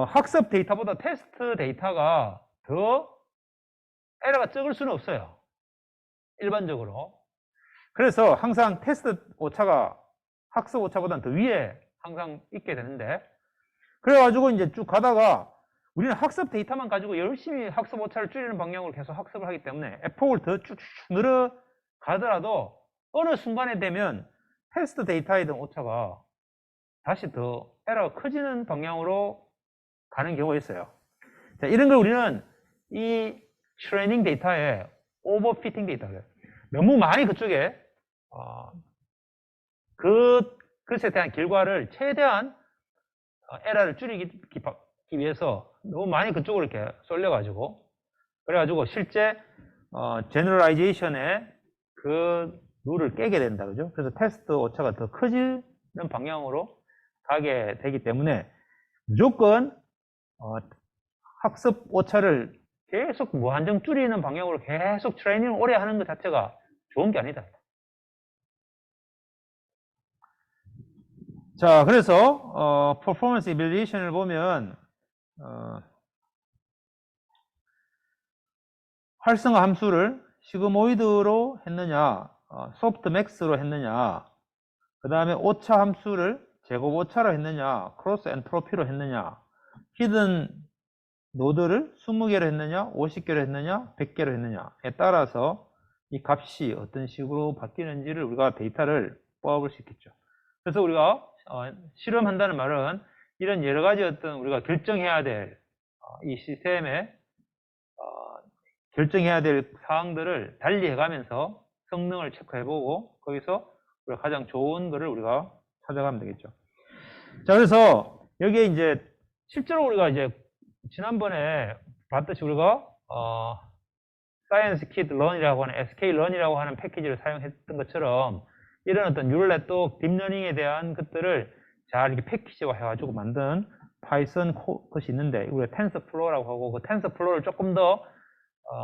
Speaker 1: 학습 데이터보다 테스트 데이터가 더 에러가 적을 수는 없어요, 일반적으로. 그래서 항상 테스트 오차가 학습 오차보다는 더 위에 항상 있게 되는데, 그래가지고 이제 쭉 가다가 우리는 학습 데이터만 가지고 열심히 학습 오차를 줄이는 방향으로 계속 학습을 하기 때문에 에폭을 더 쭉쭉 늘어가더라도 어느 순간에 되면 테스트 데이터에 대한 오차가 다시 더 에러가 커지는 방향으로 가는 경우가 있어요. 자, 이런 걸 우리는 이 트레이닝 데이터에 오버피팅 데이터를 너무 많이 그쪽에 그 것에 대한 결과를 최대한 에러를 줄이기 위해서 너무 많이 그쪽으로 이렇게 쏠려가지고 그래가지고 실제 제너럴라이제이션에 그 룰을 깨게 된다 그죠? 그래서 테스트 오차가 더 커지는 방향으로 가게 되기 때문에 무조건 학습 오차를 계속 무한정 줄이는 방향으로 계속 트레이닝을 오래 하는 것 자체가 좋은 게 아니다. 자, 그래서 퍼포먼스 이밸리에이션을 보면 활성화 함수를 시그모이드로 했느냐, 소프트맥스로 했느냐, 그 다음에 오차 함수를 제곱 오차로 했느냐, 크로스 엔트로피로 했느냐, 히든 노드를 20개로 했느냐, 50개로 했느냐, 100개로 했느냐에 따라서 이 값이 어떤 식으로 바뀌는지를 우리가 데이터를 뽑아볼 수 있겠죠. 그래서 우리가 실험한다는 말은 이런 여러 가지 어떤 우리가 결정해야 될 이 시스템에 결정해야 될 사항들을 달리 해가면서 성능을 체크해보고 거기서 우리가 가장 좋은 거를 우리가 찾아가면 되겠죠. 자, 그래서 여기에 이제 실제로 우리가 이제 지난번에 봤듯이 우리가 사이언스 키드 런이라고 하는 SK 런이라고 하는 패키지를 사용했던 것처럼 이런 어떤 뉴럴 네트워크 딥러닝에 대한 것들을 잘 이렇게 패키지화 해가지고 만든 파이썬 것이 있는데 우리가 텐서플로우라고 하고 그 텐서플로우를 조금 더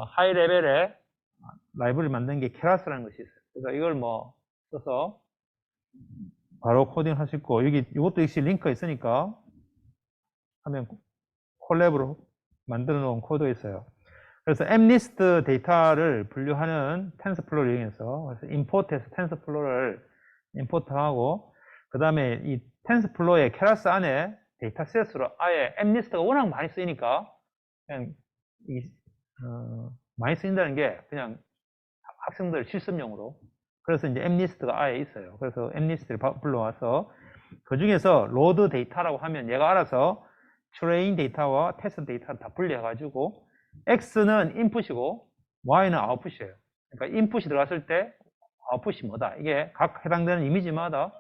Speaker 1: 하이 레벨의 라이브러리 만든 게 케라스라는 것이 있어요. 그래서 이걸 뭐 써서 바로 코딩 할 수 있고 여기 이것도 역시 링크가 있으니까 하면 콜랩으로 만들어 놓은 코드가 있어요. 그래서 mlist 데이터를 분류하는 텐서플로우를 이용해서 그래서 import에서 텐서플로우를 import하고 그 다음에 이 텐서플로우의 케라스 안에 데이터셋으로 아예 mlist가 워낙 많이 쓰이니까 그냥 많이 쓰인다는 게 그냥 학생들 실습용으로 그래서 이제 mlist가 아예 있어요. 그래서 mlist를 불러와서 그 중에서 로드 데이터라고 하면 얘가 알아서 트레인 데이터와 테스트 데이터를 다 분리해가지고 X는 인풋이고 Y는 아웃풋이에요. 그러니까 인풋이 들어갔을 때 아웃풋이 뭐다. 이게 각 해당되는 이미지마다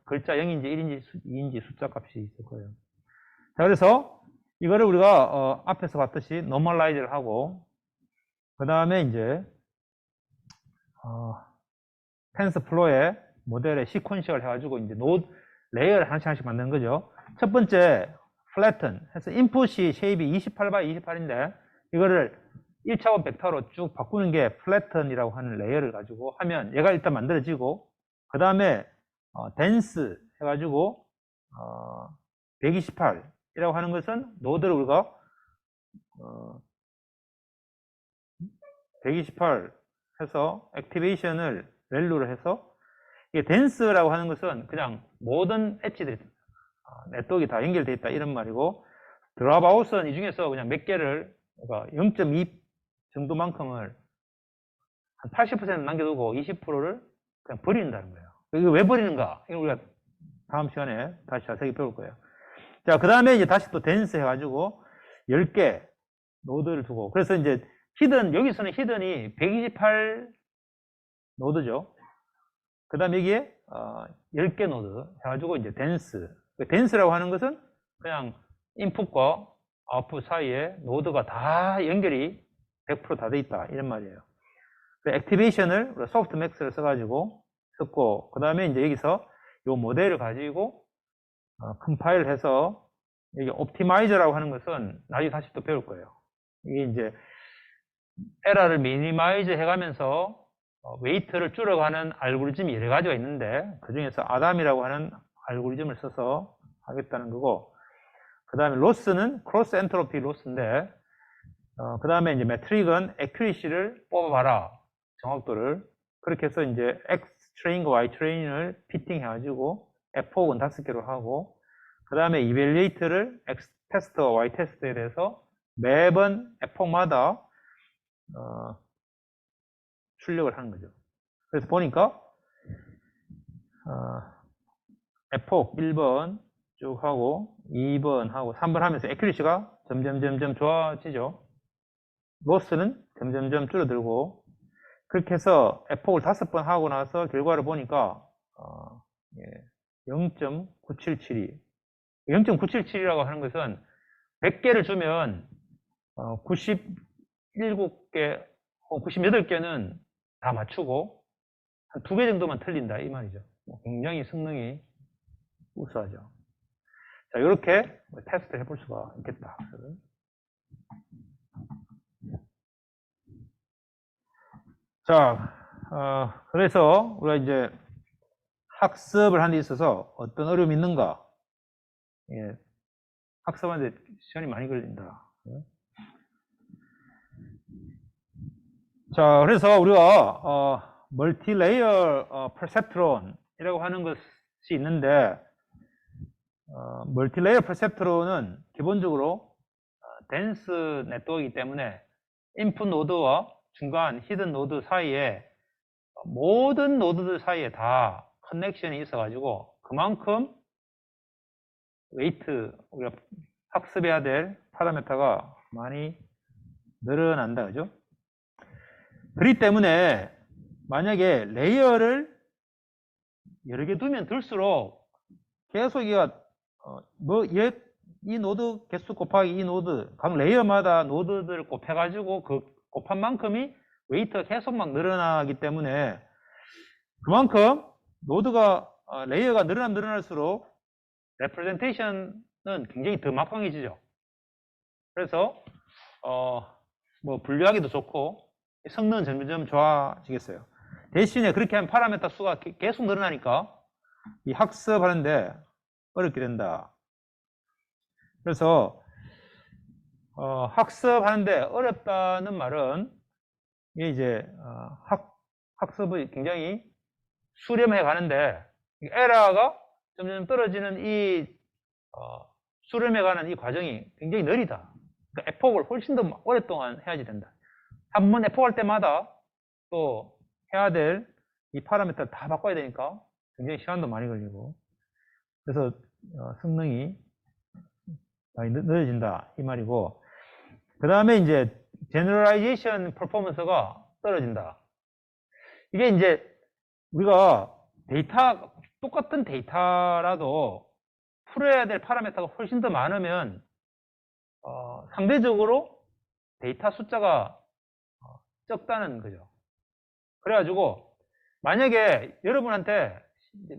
Speaker 1: 글자 0인지 1인지 2인지 숫자 값이 있을 거예요. 자, 그래서 이거를 우리가 앞에서 봤듯이 노멀라이즈를 하고 그 다음에 이제 텐서플로우의 모델의 시퀀셜을 해가지고 이제 노드 레이어를 하나씩 만드는 거죠. 첫 번째 flatten 해서 인풋이 쉐입이 28 x 28인데 이거를 1차원 벡터로 쭉 바꾸는 게 flatten이라고 하는 레이어를 가지고 하면 얘가 일단 만들어지고 그 다음에 dense 해가지고 128이라고 하는 것은 노드를 우리가 128 해서 액티베이션을 밸류를 해서 이게 dense라고 하는 것은 그냥 모든 엣지들이 네트워크가 다 연결되어 있다 이런 말이고 드랍아웃은 이 중에서 그냥 몇 개를 그러니까 0.2 정도만큼을 한 80% 남겨두고 20%를 그냥 버린다는 거예요. 이거 왜 버리는가? 이거 우리가 다음 시간에 다시 자세히 배울 거예요. 자, 그 다음에 이제 다시 또 댄스 해가지고 10개 노드를 두고 그래서 이제 히든 여기서는 히든이 128 노드죠. 그 다음에 여기에 10개 노드 해가지고 이제 댄스라고 하는 것은 그냥 인풋과 아웃풋 사이에 노드가 다 연결이 100% 다 돼 있다 이런 말이에요. 액티베이션을 소프트맥스를 써가지고 썼고 그 다음에 이제 여기서 이 모델을 가지고 컴파일을 해서 여기 옵티마이저라고 하는 것은 나중에 다시 또 배울 거예요. 이게 이제 에러를 미니마이즈 해가면서 웨이트를 줄여가는 알고리즘이 여러 가지가 있는데 그 중에서 아담이라고 하는 알고리즘을 써서 하겠다는 거고 그 다음에 로스는 크로스 엔트로피 로스인데 그 다음에 이제 매트릭은 애큐리시를 뽑아봐라 정확도를 그렇게 해서 이제 X 트레인과 Y 트레인을 피팅 해가지고 F4는 5개로 하고 그 다음에 이벨리에이트를 X 테스트와 Y 테스트에 대해서 매번 F4마다 출력을 하는 거죠. 그래서 보니까 F4 1번 쭉 하고 2번 하고 3번 하면서 애큐리시가 점점 좋아지죠. 로스는 점점점 줄어들고, 그렇게 해서 에폭을 5번 하고 나서 결과를 보니까 0.977이 0.977이라고 하는 것은 100개를 주면 97개, 98개는 다 맞추고 한 2개 정도만 틀린다 이 말이죠. 굉장히 성능이 우수하죠. 자, 이렇게 테스트를 해볼 수가 있겠다. 자, 그래서 우리가 이제 학습을 하는 데 있어서 어떤 어려움이 있는가? 예, 학습하는데 시간이 많이 걸린다. 자, 그래서 우리가 멀티레이어 퍼셉트론이라고 하는 것이 있는데, 멀티레이어 퍼셉트론은 기본적으로 덴스 네트워크이기 때문에 인풋 노드와 중간 히든 노드 사이에 모든 노드들 사이에 다 커넥션이 있어가지고 그만큼 웨이트, 우리가 학습해야 될 파라미터가 많이 늘어난다, 그죠? 그렇기 때문에 만약에 레이어를 여러 개 두면 둘수록 계속 이 노드 개수 곱하기 이 노드, 각 레이어마다 노드들 곱해가지고 그 곱한 만큼이 웨이트가 계속 막 늘어나기 때문에 그만큼 노드가 레이어가 늘어날수록 레프레젠테이션은 굉장히 더 막강해지죠. 그래서 뭐 분류하기도 좋고 성능은 점점 좋아지겠어요. 대신에 그렇게 하면 파라미터 수가 계속 늘어나니까 이 학습하는데 어렵게 된다. 그래서 학습하는데 어렵다는 말은 이게 이제 학습이 굉장히 수렴해 가는데 에러가 점점 떨어지는 이 수렴해 가는 이 과정이 굉장히 느리다. 그러니까 에폭을 훨씬 더 오랫동안 해야지 된다. 한 번 에폭할 때마다 또 해야 될 이 파라미터를 다 바꿔야 되니까 굉장히 시간도 많이 걸리고, 그래서 성능이 많이 늦어진다 이 말이고, 그 다음에 이제 제너럴라이제이션 퍼포먼스가 떨어진다. 이게 이제 우리가 똑같은 데이터라도 풀어야 될 파라미터가 훨씬 더 많으면 상대적으로 데이터 숫자가 적다는 거죠. 그래가지고 만약에 여러분한테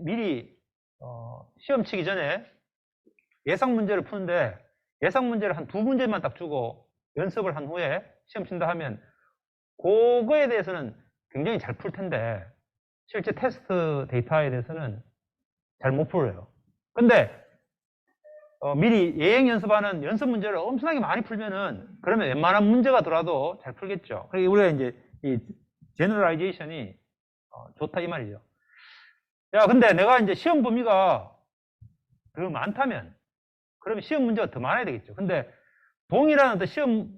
Speaker 1: 미리 시험 치기 전에 예상 문제를 푸는데 예상 문제를 한 2문제만 딱 주고 연습을 한 후에 시험 친다 하면 그거에 대해서는 굉장히 잘 풀 텐데 실제 테스트 데이터에 대해서는 잘 못 풀어요. 근데 미리 예행 연습하는 연습 문제를 엄청나게 많이 풀면은 그러면 웬만한 문제가 들어도 잘 풀겠죠. 그러니까 우리가 이제 이 제너럴라이제이션이 좋다 이 말이죠. 야, 근데 내가 이제 시험 범위가 더 많다면 그러면 시험 문제가 더 많아야 되겠죠. 근데 동일한 어떤 시험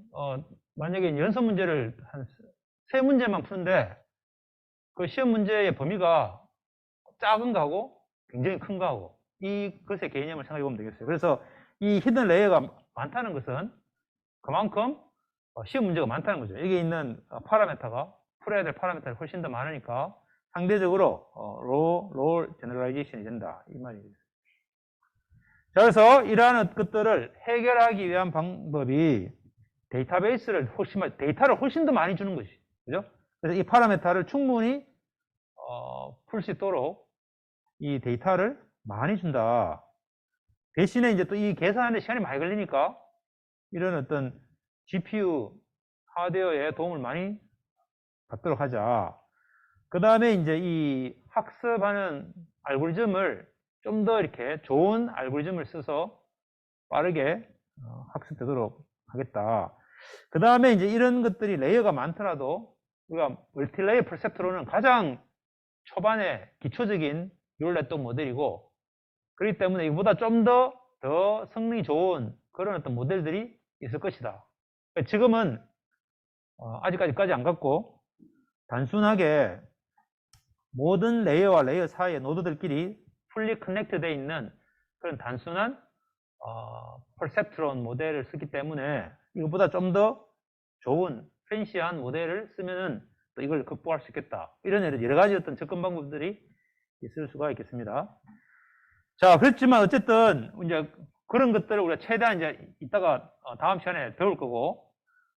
Speaker 1: 만약에 연습 문제를 한 3문제만 푸는데 그 시험 문제의 범위가 작은 거하고 굉장히 큰 거하고 이 것의 개념을 생각해 보면 되겠어요. 그래서 이 히든 레이어가 많다는 것은 그만큼 시험 문제가 많다는 거죠. 여기 있는 파라미터가 풀어야 될 파라미터가 훨씬 더 많으니까 상대적으로 롤 제너럴라이제이션이 된다 이 말이에요. 자, 그래서 이러한 것들을 해결하기 위한 방법이 데이터를 훨씬 더 많이 주는 것이, 그죠? 그래서 이 파라미터를 충분히 풀 수 있도록 이 데이터를 많이 준다. 대신에 이제 또 이 계산하는 데 시간이 많이 걸리니까 이런 어떤 GPU 하드웨어에 도움을 많이 받도록 하자. 그 다음에 이제 이 학습하는 알고리즘을 좀 더 이렇게 좋은 알고리즘을 써서 빠르게 학습되도록 하겠다. 그 다음에 이제 이런 것들이 레이어가 많더라도 우리가 멀티레이어 퍼셉트론은 가장 초반에 기초적인 뉴럴 네트워크 모델이고, 그렇기 때문에 이보다 좀 더 성능이 좋은 그런 어떤 모델들이 있을 것이다. 그러니까 지금은 아직까지까지 안 갔고 단순하게 모든 레이어와 레이어 사이의 노드들끼리 풀리 커넥트 되어 있는 그런 단순한 퍼셉트론 모델을 쓰기 때문에 이거보다 좀 더 좋은 팬시한 모델을 쓰면은 또 이걸 극복할 수 있겠다. 이런 여러 가지 어떤 접근 방법들이 있을 수가 있겠습니다. 자, 그렇지만 어쨌든 이제 그런 것들을 우리가 최대한 이제 이따가 다음 시간에 배울 거고,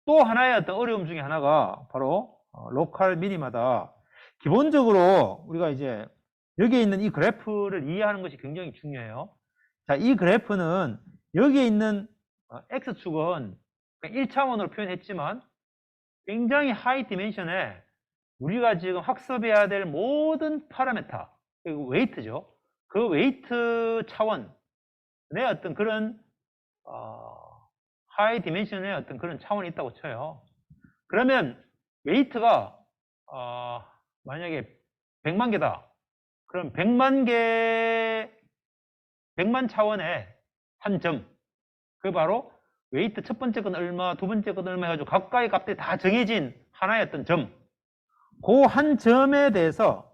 Speaker 1: 또 하나의 어떤 어려움 중에 하나가 바로 로컬 미니마다. 기본적으로 우리가 이제 여기에 있는 이 그래프를 이해하는 것이 굉장히 중요해요. 자, 이 그래프는 여기에 있는 X축은 1차원으로 표현했지만 굉장히 하이 디멘션에 우리가 지금 학습해야 될 모든 파라메타, 그리고 웨이트죠. 그 웨이트 차원의 어떤 그런 하이 디멘션의 어떤 그런 차원이 있다고 쳐요. 그러면 웨이트가 만약에 100만 개다. 그럼 100만 차원의 한 점. 그 바로 웨이트 첫 번째 건 얼마, 두 번째 건 얼마 해가지고 각각의 값들이 다 정해진 하나의 어떤 점. 그 한 점에 대해서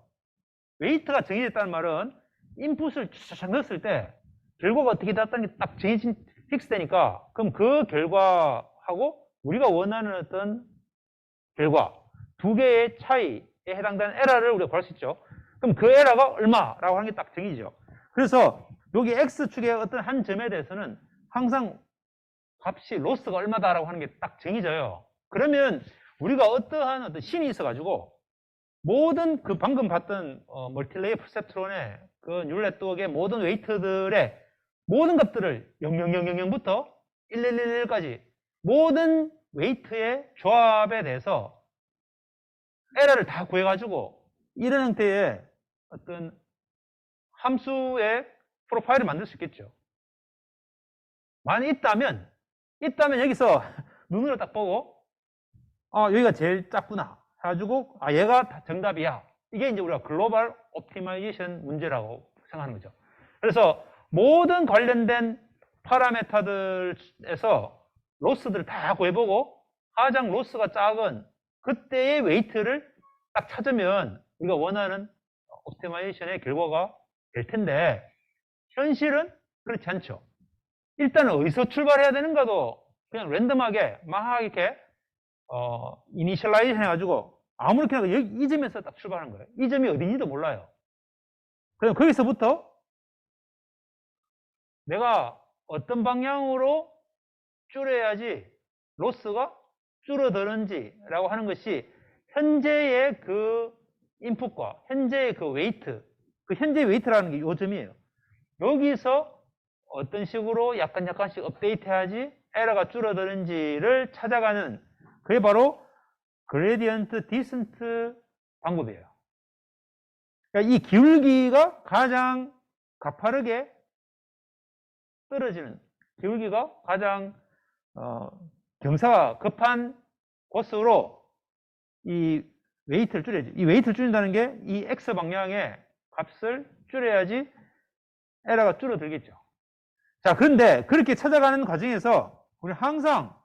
Speaker 1: 웨이트가 정해졌다는 말은 인풋을 쫙 넣었을 때 결과가 어떻게 됐다는 게 딱 정해진 픽스되니까, 그럼 그 결과하고 우리가 원하는 어떤 결과 두 개의 차이에 해당되는 에러를 우리가 구할 수 있죠. 그럼 그 에러가 얼마라고 하는 게 딱 정해지죠. 그래서 여기 X축의 어떤 한 점에 대해서는 항상 값이 로스가 얼마다라고 하는 게 딱 정해져요. 그러면 우리가 어떠한 어떤 신이 있어가지고 모든 그 방금 봤던 멀티레이어 퍼셉트론의 그 뉴럴네트워크의 모든 웨이트들의 모든 값들을 0000부터 1111까지 모든 웨이트의 조합에 대해서 에러를 다 구해가지고 이런 형태의 어떤 함수의 프로파일을 만들 수 있겠죠. 만약 있다면 여기서 눈으로 딱 보고 여기가 제일 작구나 해가지고 얘가 정답이야. 이게 이제 우리가 글로벌 옵티마이제이션 문제라고 생각하는 거죠. 그래서 모든 관련된 파라메타들에서 로스들을 다 구해보고 가장 로스가 작은 그때의 웨이트를 딱 찾으면 우리가 원하는 옵티마이제이션의 결과가 될 텐데, 현실은 그렇지 않죠. 일단은 어디서 출발해야 되는가도 그냥 랜덤하게 막 이렇게 이니셜라이제이션 해가지고 아무렇게나 이 점에서 딱 출발한 거예요. 이 점이 어딘지도 몰라요. 그럼 거기서부터 내가 어떤 방향으로 줄여야지 로스가 줄어드는지라고 하는 것이 현재의 그 인풋과 현재의 그 웨이트, 그 현재 웨이트라는 게 요 점이에요. 여기서 어떤 식으로 약간씩 업데이트해야지 에러가 줄어드는지를 찾아가는, 그게 바로 그레디언트 디센트 방법이에요. 그러니까 이 기울기가 가장 가파르게 떨어지는, 기울기가 가장 경사가 급한 곳으로 이 웨이트를 줄여야지. 이 웨이트를 줄인다는 게 이 X 방향의 값을 줄여야지 에러가 줄어들겠죠. 자, 그런데 그렇게 찾아가는 과정에서 우리 항상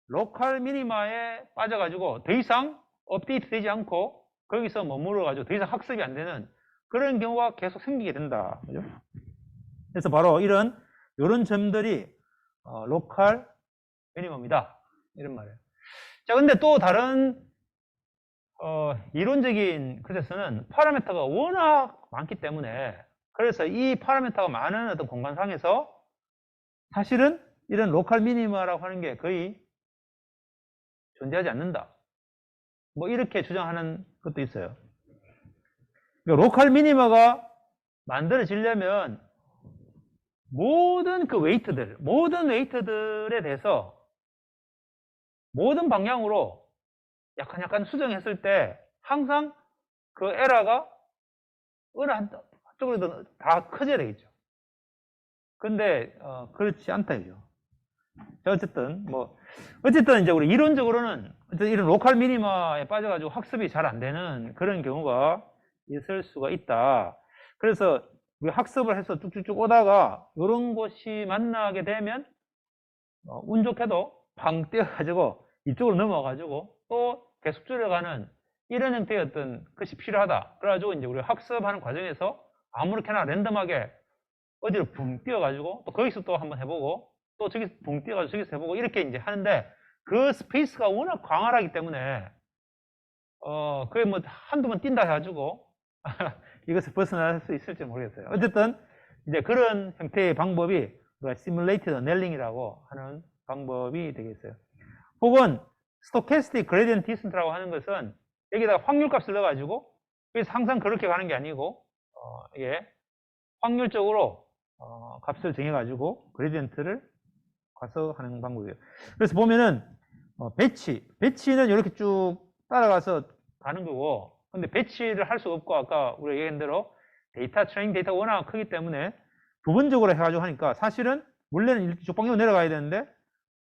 Speaker 1: 로컬 미니마에 빠져가지고 더 이상 업데이트 되지 않고 거기서 머물러가지고 더 이상 학습이 안 되는 그런 경우가 계속 생기게 된다. 그죠? 그래서 바로 이런 점들이 로컬 미니멈이다. 이런 말이에요. 자, 근데 또 다른 이론적인 것에서는 파라미터가 워낙 많기 때문에, 그래서 이 파라미터가 많은 어떤 공간상에서 사실은 이런 로컬 미니마라고 하는 게 거의 존재하지 않는다. 뭐 이렇게 주장하는 것도 있어요. 그러니까 로컬 미니마가 만들어지려면 모든 웨이트들에 대해서 모든 방향으로 약간 수정했을 때 항상 그 에러가 어느 한쪽으로 다 커져야 되겠죠. 근데 그렇지 않다 이죠. 자, 어쨌든 이제 우리 이론적으로는 어쨌든 이런 로컬 미니마에 빠져가지고 학습이 잘 안 되는 그런 경우가 있을 수가 있다. 그래서 우리 학습을 해서 쭉쭉쭉 오다가 이런 곳이 만나게 되면 운 좋게도 팡 뛰어가지고 이쪽으로 넘어가가지고 또 계속 줄여가는 이런 형태의 어떤 것이 필요하다. 그래가지고 이제 우리 학습하는 과정에서 아무렇게나 랜덤하게 어디로 붕 뛰어가지고 또 거기서 또 한번 해보고 또 저기서 붕 뛰어가지고 저기서 해보고 이렇게 이제 하는데, 그 스페이스가 워낙 광활하기 때문에 그게 뭐 한두 번 뛴다 해가지고 이것을 벗어날 수 있을지 모르겠어요. 어쨌든 이제 그런 형태의 방법이 우리가 Simulated Annuling이라고 하는 방법이 되겠어요. 혹은 Stochastic Gradient Descent라고 하는 것은 여기다가 확률값을 넣어가지고 그래서 항상 그렇게 가는 게 아니고 이게 확률적으로 값을 정해가지고 그레디언트를 가서 하는 방법이에요. 그래서 보면은 배치는 이렇게 쭉 따라가서 가는 거고, 근데 배치를 할 수 없고 아까 우리가 얘기한 대로 트레이닝 데이터가 워낙 크기 때문에 부분적으로 해가지고 하니까 사실은 원래는 이쪽 방향으로 내려가야 되는데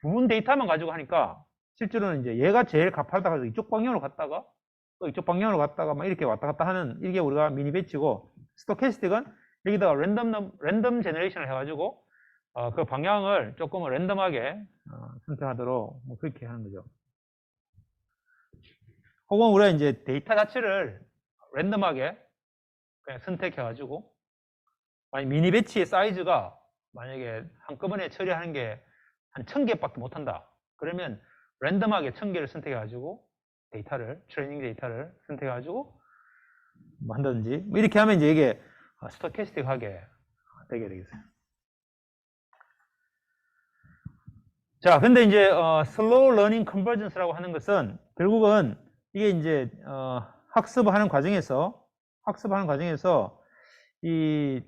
Speaker 1: 부분 데이터만 가지고 하니까 실제로는 이제 얘가 제일 가파르다가 이쪽 방향으로 갔다가 또 이쪽 방향으로 갔다가 막 이렇게 왔다 갔다 하는 이게 우리가 미니 배치고, 스토캐스틱은 여기다가 랜덤 제너레이션을 해가지고 그 방향을 조금 랜덤하게 선택하도록 뭐 그렇게 하는 거죠. 혹은 우리가 이제 데이터 자체를 랜덤하게 그냥 선택해가지고 만약 미니 배치의 사이즈가 만약에 한꺼번에 처리하는 게 한 1000개밖에 못한다. 그러면 랜덤하게 1000개를 선택해가지고 트레이닝 데이터를 선택해가지고 뭐 한다든지 뭐 이렇게 하면 이제 이게 스토캐스틱하게 되게 되겠어요. 자, 근데 이제 슬로우 러닝 컨버전스라고 하는 것은 결국은 이게 이제 학습하는 과정에서 이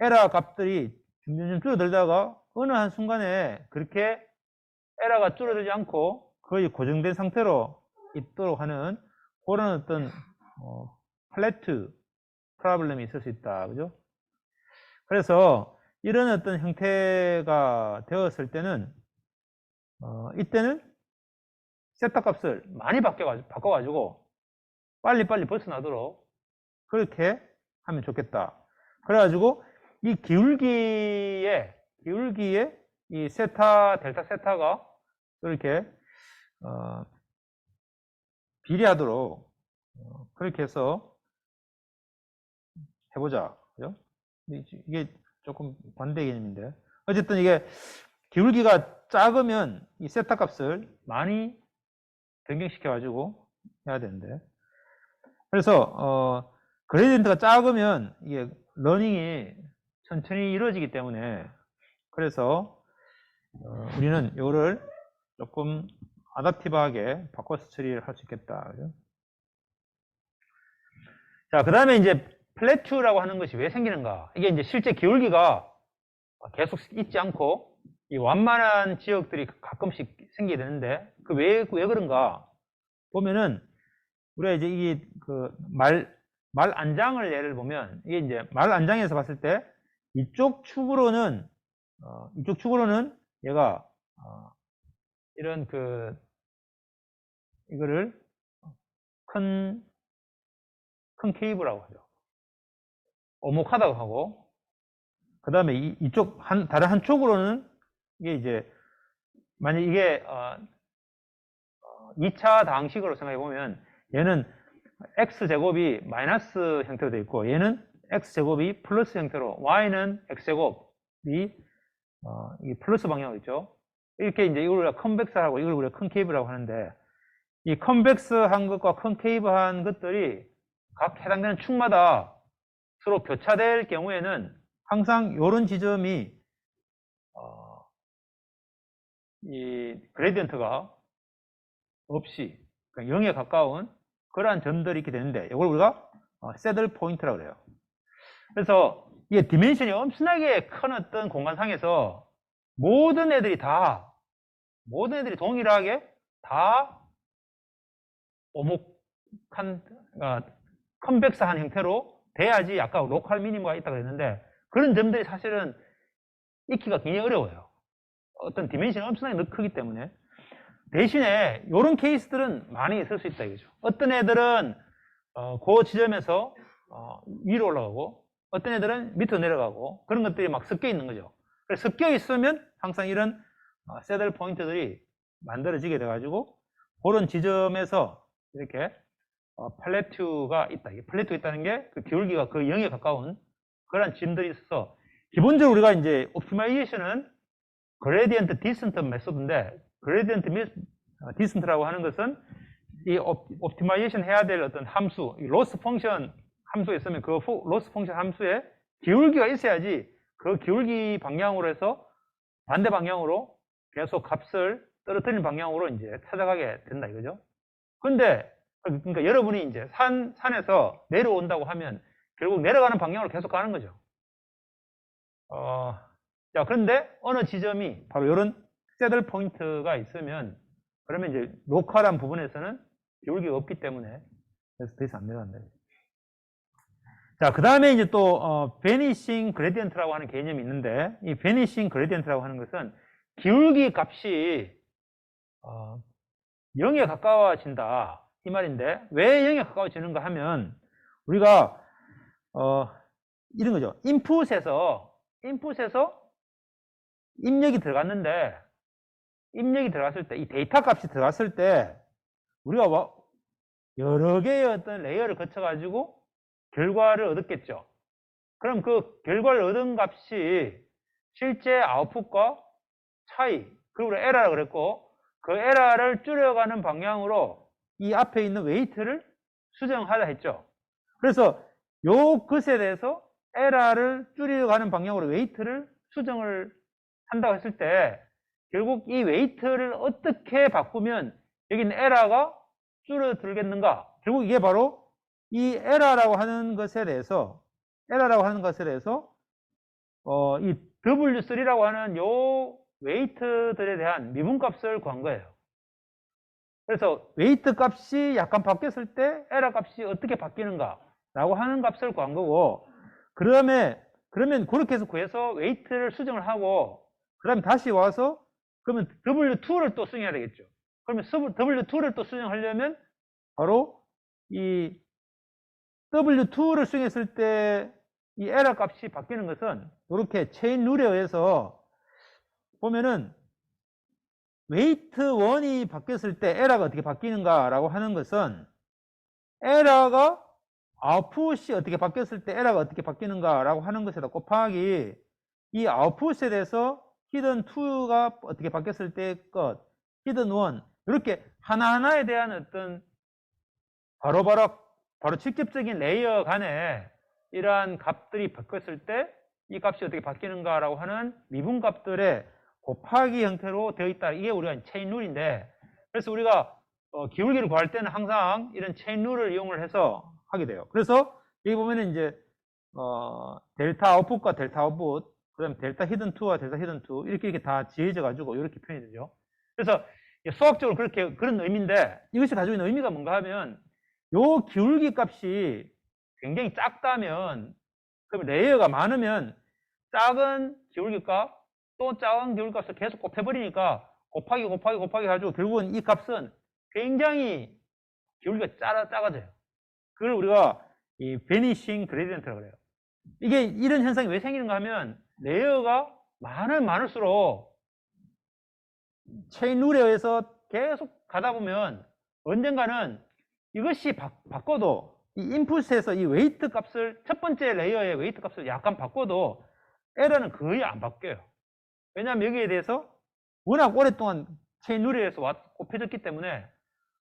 Speaker 1: 에러 값들이 점점 줄어들다가 어느 한 순간에 그렇게 에러가 줄어들지 않고 거의 고정된 상태로 있도록 하는 그런 어떤 플래트 프로블럼이 있을 수 있다. 그죠? 그래서 이런 어떤 형태가 되었을 때는 이때는 세타 값을 많이 바꿔가지고 빨리빨리 벗어나도록 그렇게 하면 좋겠다. 그래가지고 이 기울기에 이 델타 세타가 이렇게 비례하도록 그렇게 해서 해보자. 그죠? 이게 조금 반대 개념인데 어쨌든 이게 기울기가 작으면 이 세타 값을 많이 변경시켜 가지고 해야 되는데, 그래서 그레디언트가 작으면 이게 러닝이 천천히 이루어지기 때문에 그래서 우리는 이거를 조금 아답티브하게 바꿔서 처리를 할 수 있겠다. 그죠? 자, 그 다음에 이제 플래튜라고 하는 것이 왜 생기는가? 이게 이제 실제 기울기가 계속 있지 않고 이 완만한 지역들이 가끔씩 생기게 되는데 왜 그런가 보면은 우리가 이제 이게 그 말 안장을 예를 보면 이게 이제 말 안장에서 봤을 때 이쪽 축으로는 얘가 이런 이거를 컨케이브라고 하죠. 오목하다고 하고, 그 다음에 이쪽 다른 한쪽으로는 이게 이제 만약 이게 2차 다항식으로 생각해 보면 얘는 x제곱이 마이너스 형태로 되어 있고 얘는 x제곱이 플러스 형태로, y는 x제곱이 이게 플러스 방향으로 있죠. 이렇게 이제 이걸 우리가 컨벡스하고 이걸 우리가 컨케이브라고 하는데, 이 컨벡스한 것과 컨케이브한 것들이 각 해당되는 축마다 서로 교차될 경우에는 항상 이런 지점이 이 그레디언트가 없이 그러니까 0에 가까운 그러한 점들이 있게 되는데 이걸 우리가 새들 포인트라고 그래요. 그래서 이게 디멘션이 엄청나게 큰 어떤 공간상에서 모든 애들이 동일하게 다 오목한 컨벡스한 형태로 돼야지 아까 로컬 미니머가 있다고 했는데 그런 점들이 사실은 익히기가 굉장히 어려워요. 어떤 디멘션이 엄청나게 크기 때문에. 대신에 이런 케이스들은 많이 있을 수 있다 이거죠. 어떤 애들은 그 지점에서 위로 올라가고 어떤 애들은 밑으로 내려가고 그런 것들이 막 섞여 있는 거죠. 그래서 섞여 있으면 항상 이런 새들 포인트들이 만들어지게 돼가지고 그런 지점에서 이렇게 플래튜가 있다. 플래투가 있다는 게 그 기울기가 그 0에 가까운 그런 지점들이 있어서 기본적으로 우리가 이제 옵티마이제이션은 그레디언트 디센트 메소드인데 그레디언트 디스턴트라고 하는 것은 이 옵티마이제이션 해야 될 어떤 함수, 이 로스 펑션 함수에 있으면 그 로스 펑션 함수에 기울기가 있어야지 그 기울기 방향으로 해서 반대 방향으로 계속 값을 떨어뜨리는 방향으로 이제 찾아가게 된다 이거죠. 근데 그러니까 여러분이 이제 산에서 내려온다고 하면 결국 내려가는 방향으로 계속 가는 거죠. 자, 그런데 어느 지점이 바로 이런 새들 포인트가 있으면 그러면 이제 로컬한 부분에서는 기울기가 없기 때문에 그래서 더 이상 안 내려간다. 자, 그 다음에 이제 또 vanishing gradient라고 하는 개념이 있는데 이 vanishing gradient라고 하는 것은 기울기 값이 0에 가까워진다 이 말인데 왜 0에 가까워지는가 하면 우리가 이런 거죠. 인풋에서 입력이 들어갔는데 입력이 들어갔을 때 이 데이터 값이 들어갔을 때 우리가 여러 개의 어떤 레이어를 거쳐 가지고 결과를 얻었겠죠. 그럼 그 결과를 얻은 값이 실제 아웃풋과 차이, 그리고 에러라고 그랬고 그 에러를 줄여가는 방향으로 이 앞에 있는 웨이트를 수정하자 했죠. 그래서 요 것에 대해서 에러를 줄여가는 방향으로 웨이트를 수정을 한다고 했을 때 결국 이 웨이트를 어떻게 바꾸면 여기 있는 에러가 줄어들겠는가? 결국 이게 바로 이 에러라고 하는 것에 대해서 이 W3라고 하는 요 웨이트들에 대한 미분값을 구한 거예요. 그래서 웨이트 값이 약간 바뀌었을 때 에러 값이 어떻게 바뀌는가 라고 하는 값을 구한 거고 그러면 그렇게 해서 구해서 웨이트를 수정을 하고 그 다음에 다시 와서 그러면 W2를 또 수정해야 되겠죠. 그러면 W2를 또 수정하려면 바로 이 W2를 수정했을 때 이 에러 값이 바뀌는 것은 이렇게 체인 룰에 의해서 보면은 웨이트 1이 바뀌었을 때 에러가 어떻게 바뀌는가라고 하는 것은 에러가 아웃풋이 어떻게 바뀌었을 때 에러가 어떻게 바뀌는가라고 하는 것에다 곱하기 이 아웃풋에 대해서 히든 2가 어떻게 바뀌었을 때 것, 히든 1 이렇게 하나하나에 대한 어떤 바로 직접적인 레이어 간에 이러한 값들이 바뀌었을 때 이 값이 어떻게 바뀌는가라고 하는 미분값들의 곱하기 형태로 되어 있다. 이게 우리가 체인 룰인데 그래서 우리가 기울기를 구할 때는 항상 이런 체인 룰을 이용을 해서 하게 돼요. 그래서 여기 보면은 이제 델타 아웃풋과 델타 아웃풋 그다음에 델타 히든 2와 델타 히든 2 이렇게 다 지어져 가지고 이렇게 표현이 되죠. 그래서 수학적으로 그런 의미인데 이것이 가지고 있는 의미가 뭔가 하면 요 기울기 값이 굉장히 작다면 그럼 레이어가 많으면 작은 기울기 값 또 작은 기울기 값을 계속 곱해버리니까 곱하기 가지고 결국은 이 값은 굉장히 기울기가 작아져요. 그걸 우리가 이 vanishing gradient라고 그래요. 이게 이런 현상이 왜 생기는가 하면 레이어가 많을수록 체인 룰에 의해서 계속 가다 보면 언젠가는 이것이 바꿔도 이 인풋에서 이 웨이트 값을 첫 번째 레이어의 웨이트 값을 약간 바꿔도 에러는 거의 안 바뀌어요. 왜냐하면 여기에 대해서 워낙 오랫동안 체인 룰에 의해서 곱해졌기 때문에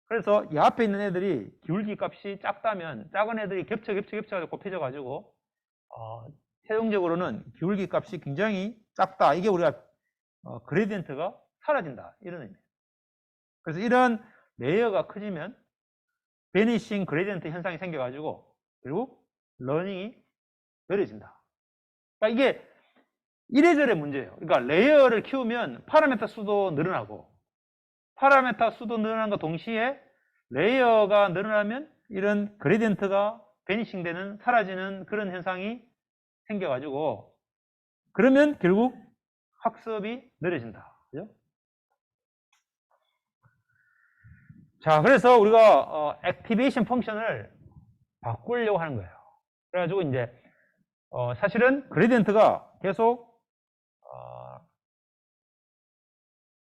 Speaker 1: 그래서 이 앞에 있는 애들이 기울기 값이 작다면 작은 애들이 겹쳐가지고 곱해져가지고 최종적으로는 기울기 값이 굉장히 작다. 이게 우리가 그레디언트가 사라진다 이런 의미예요. 그래서 이런 레이어가 커지면 베니싱 그레디언트 현상이 생겨가지고 결국 러닝이 느려진다. 그러니까 이게 이래저래 문제예요. 그러니까 레이어를 키우면 파라미터 수도 늘어나고 파라미터 수도 늘어난과 동시에 레이어가 늘어나면 이런 그레디언트가 베니싱 되는 사라지는 그런 현상이 생겨가지고 그러면 결국 학습이 느려진다. 그죠? 자, 그래서 우리가 액티베이션 펑션을 바꾸려고 하는 거예요. 그래가지고 이제 사실은 그레디언트가 계속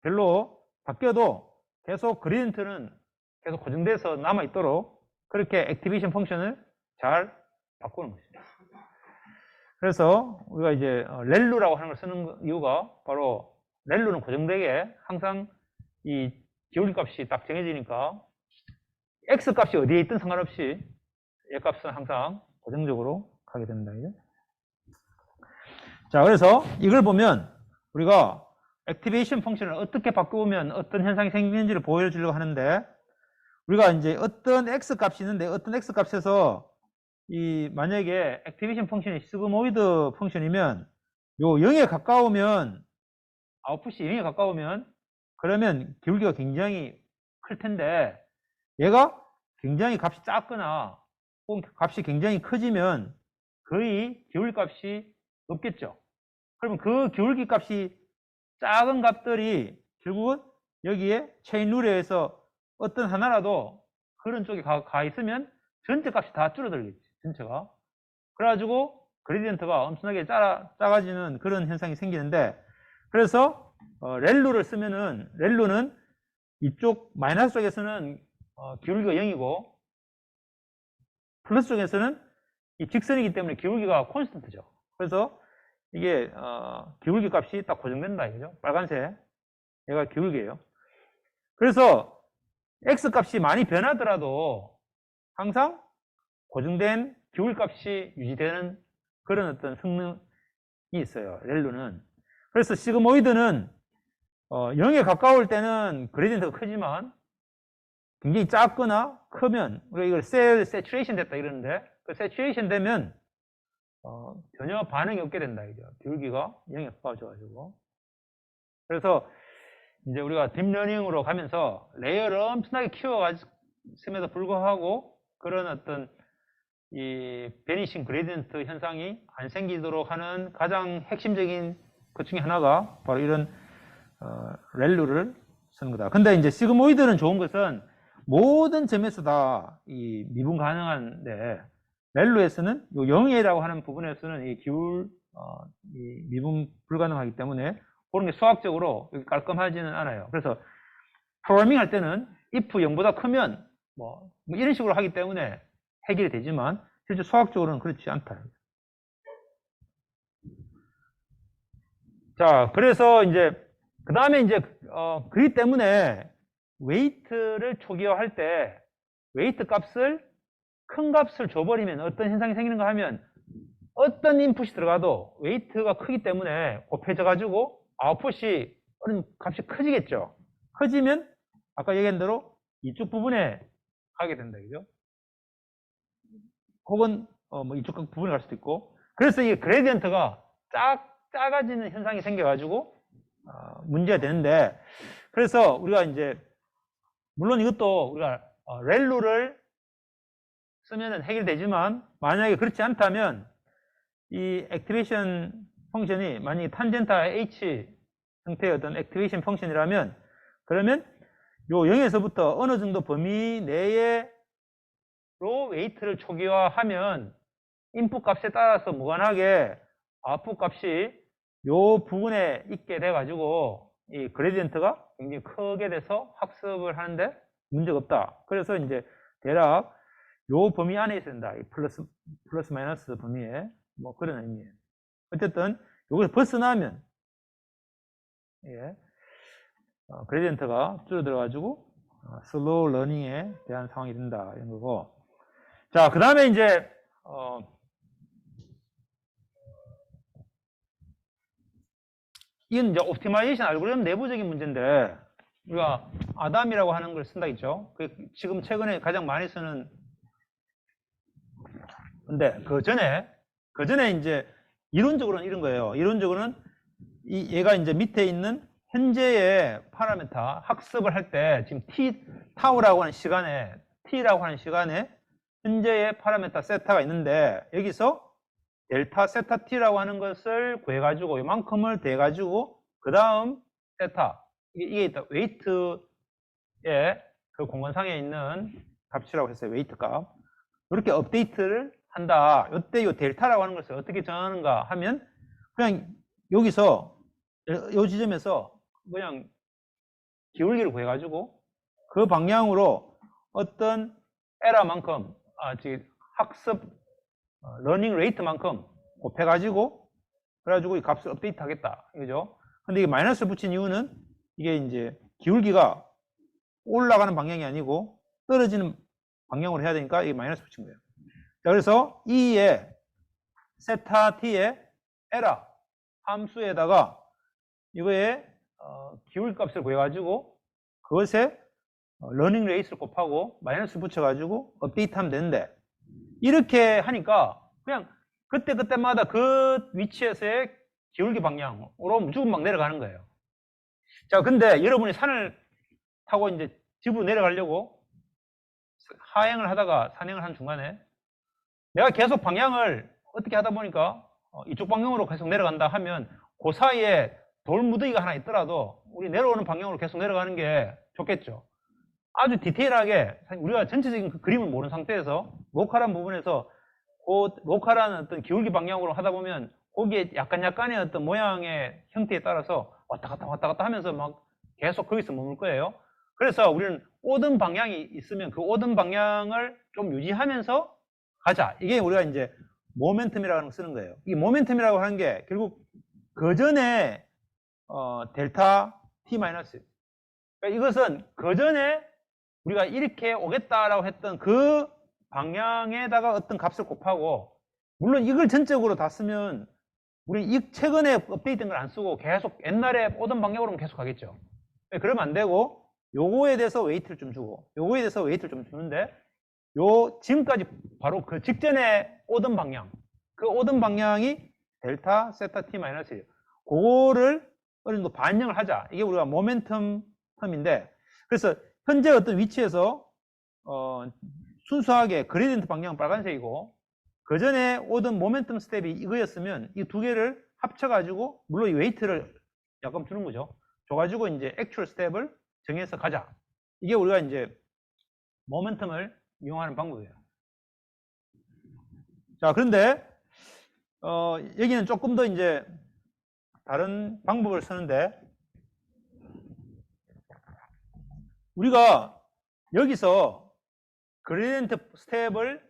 Speaker 1: 별로 바뀌어도 계속 그레디언트는 계속 고정돼서 남아있도록 그렇게 액티베이션 펑션을 잘 바꾸는 것입니다. 그래서 우리가 이제 렐루라고 하는 걸 쓰는 이유가 바로 렐루는 고정되게 항상 이 기울기 값이 딱 정해지니까 x 값이 어디에 있든 상관없이 얘 값은 항상 고정적으로 가게 됩니다. 그죠? 자, 그래서 이걸 보면 우리가 액티베이션 펑션을 어떻게 바꾸면 어떤 현상이 생기는지를 보여주려고 하는데, 우리가 이제 어떤 x 값이 있는데 어떤 x 값에서 이 만약에 액티베이션 펑션이 시그모이드 펑션이면 요 0에 가까우면, 아웃풋이 0에 가까우면 그러면 기울기가 굉장히 클 텐데, 얘가 굉장히 값이 작거나 혹은 값이 굉장히 커지면 거의 기울기 값이 없겠죠. 그러면 그 기울기 값이 작은 값들이 결국은 여기에 체인 룰에 의해서 어떤 하나라도 그런 쪽에 가 있으면 전체 값이 다 줄어들겠지, 전체가. 그래가지고 그레디언트가 엄청나게 작아지는 그런 현상이 생기는데, 그래서 렐루를 쓰면은, 렐루는 이쪽 마이너스 쪽에서는 기울기가 0이고 플러스 쪽에서는 이 직선이기 때문에 기울기가 콘스턴트죠. 그래서 이게 기울기 값이 딱 고정된다 이거죠. 빨간색 얘가 기울기예요. 그래서 x 값이 많이 변하더라도 항상 고정된 기울기 값이 유지되는 그런 어떤 성능이 있어요, 렐루는. 그래서 시그모이드는 0에 가까울 때는 그레디언트가 크지만 굉장히 작거나 크면, 우리가 이걸 셀 세츄레이션 됐다 이러는데, 그 세츄레이션 되면 전혀 반응이 없게 된다 이죠. 기울기가 0에 가까워져가지고. 그래서 이제 우리가 딥러닝으로 가면서 레이어를 엄청나게 키워갔음에도 불구하고 그런 어떤 이 베니싱 그레디언트 현상이 안 생기도록 하는 가장 핵심적인 것 중에 하나가 바로 이런 렐루를 쓰는 거다. 근데 이제 시그모이드는 좋은 것은 모든 점에서 다 이 미분 가능한데, 렐루에서는 요 0이라고 하는 부분에서는 이 이 미분 불가능하기 때문에 그런 게 수학적으로 깔끔하지는 않아요. 그래서 프로그래밍 할 때는 if 0보다 크면 뭐 이런 식으로 하기 때문에 해결이 되지만 실제 수학적으로는 그렇지 않다. 자, 그래서 이제 그 다음에 이제 그렇기 때문에 웨이트를 초기화할 때 웨이트 값을 큰 값을 줘버리면 어떤 현상이 생기는가 하면, 어떤 인풋이 들어가도 웨이트가 크기 때문에 곱해져 가지고 아웃풋이 어느 값이 커지겠죠. 커지면 아까 얘기한 대로 이쪽 부분에 가게 된다, 그죠? 혹은 뭐 이쪽 부분에 갈 수도 있고. 그래서 이 그레디언트가 작아지는 현상이 생겨가지고 문제가 되는데, 그래서 우리가 이제 물론 이것도 우리가 렐루를 쓰면 해결되지만, 만약에 그렇지 않다면 이 액티베이션 펑션이 만약에 탄젠타 H 형태의 어떤 액티베이션 펑션이라면, 그러면 요 0에서부터 어느 정도 범위 내에로 웨이트를 초기화하면 인풋 값에 따라서 무관하게 아웃풋 값이 요 부분에 있게 돼 가지고 이 그레디언트가 굉장히 크게 돼서 학습을 하는데 문제가 없다. 그래서 이제 대략 요 범위 안에 있어야 된다. 이 플러스 마이너스 범위에, 뭐 그런 의미예요. 어쨌든 요것을 벗어나면 그레디언트가 줄어들어 가지고 슬로우 러닝에 대한 상황이 된다 이런 거고. 자, 그 다음에 이제 이건 이제 옵티마이제이션 알고리즘 내부적인 문제인데, 우리가 아담이라고 하는 걸 쓴다 했죠. 지금 최근에 가장 많이 쓰는. 근데 그 전에 이제 이론적으로는 이런 거예요. 이론적으로는 얘가 이제 밑에 있는 현재의 파라미터 학습을 할 때, 지금 타우라고 하는 시간에, t라고 하는 시간에 현재의 파라미터 세타가 있는데, 여기서 델타 세타 t라고 하는 것을 구해가지고 이만큼을 대가지고 그 다음 세타, 이게 있다. 웨이트의 그 공간상에 있는 값이라고 했어요. 웨이트 값. 이렇게 업데이트를 한다. 이때 이 델타라고 하는 것을 어떻게 정하는가 하면, 그냥 여기서 이 지점에서 그냥 기울기를 구해가지고 그 방향으로 어떤 에러만큼, 즉 학습 러닝 레이트만큼 곱해가지고, 그래가지고 이 값을 업데이트 하겠다 이거죠. 근데 이게 마이너스를 붙인 이유는 이게 이제 기울기가 올라가는 방향이 아니고 떨어지는 방향으로 해야 되니까 이게 마이너스 붙인 거예요. 자, 그래서 E에 세타 T의 에라 함수에다가 이거에 기울 값을 구해가지고 그것에 러닝 레이스를 곱하고 마이너스 붙여가지고 업데이트하면 되는데, 이렇게 하니까 그냥 그때마다 그 위치에서의 기울기 방향으로 무조건 막 내려가는 거예요. 자, 근데 여러분이 산을 타고 이제 집으로 내려가려고 하행을 하다가 산행을 한 중간에 내가 계속 방향을 어떻게 하다 보니까 이쪽 방향으로 계속 내려간다 하면 그 사이에 돌무더기가 하나 있더라도 우리 내려오는 방향으로 계속 내려가는 게 좋겠죠. 아주 디테일하게 우리가 전체적인 그 그림을 모르는 상태에서 로컬한 부분에서 그 로컬한 어떤 기울기 방향으로 하다 보면 거기에 약간의 어떤 모양의 형태에 따라서 왔다 갔다 하면서 막 계속 거기서 머물 거예요. 그래서 우리는 오던 방향이 있으면 그 오던 방향을 좀 유지하면서 가자. 이게 우리가 이제 모멘텀이라고 하는 거 쓰는 거예요. 이 모멘텀이라고 하는 게 결국 그 전에 델타 t 마이너스, 그러니까 이것은 그 전에 우리가 이렇게 오겠다라고 했던 그 방향에다가 어떤 값을 곱하고, 물론 이걸 전적으로 다 쓰면 우리 최근에 업데이트된 걸 안 쓰고 계속 옛날에 오던 방향으로는 계속 가겠죠. 그러면 안 되고 요거에 대해서 웨이트를 좀 주고 요거에 대해서 웨이트를 좀 주는데, 요 지금까지 바로 그 직전에 오던 방향, 그 오던 방향이 델타 세타 t 마이너스 1, 그거를 어느 정도 반영을 하자. 이게 우리가 모멘텀 텀인데, 그래서 현재 어떤 위치에서 순수하게 그레디언트 방향은 빨간색이고 그 전에 오던 모멘텀 스텝이 이거였으면 이 두 개를 합쳐가지고, 물론 이 웨이트를 약간 주는 거죠. 줘가지고 이제 액츄얼 스텝을 정해서 가자. 이게 우리가 이제 모멘텀을 이용하는 방법이에요. 자, 그런데 여기는 조금 더 이제 다른 방법을 쓰는데, 우리가 여기서 그레디언트 스텝을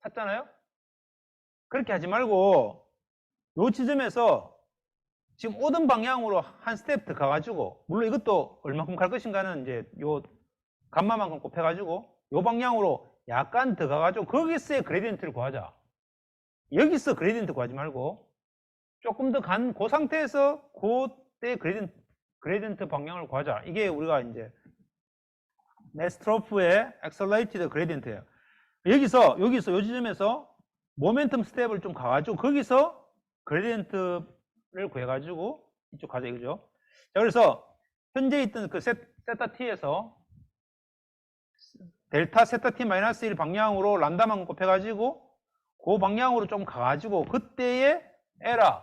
Speaker 1: 찾잖아요. 그렇게 하지 말고 요 지점에서 지금 오던 방향으로 한 스텝 더 가가지고, 물론 이것도 얼마큼 갈 것인가는 이제 요 감마만큼 곱해가지고 요 방향으로 약간 더 가가지고 거기서의 그레디언트를 구하자. 여기서 그레디언트 구하지 말고 조금 더 간 그 상태에서 그때 그레디언트 방향을 구하자. 이게 우리가 이제 네스트로프의 엑셀러레이티드 그레디언트예요. 여기서 요 지점에서 모멘텀 스텝을 좀 가가지고 거기서 그레디언트를 구해가지고 이쪽 가자 이거죠. 자, 그래서 현재 있던 그 세타 t에서 델타 세타 t 마이너스 1 방향으로 람다만 곱해가지고 그 방향으로 좀 가가지고 그때의 에라의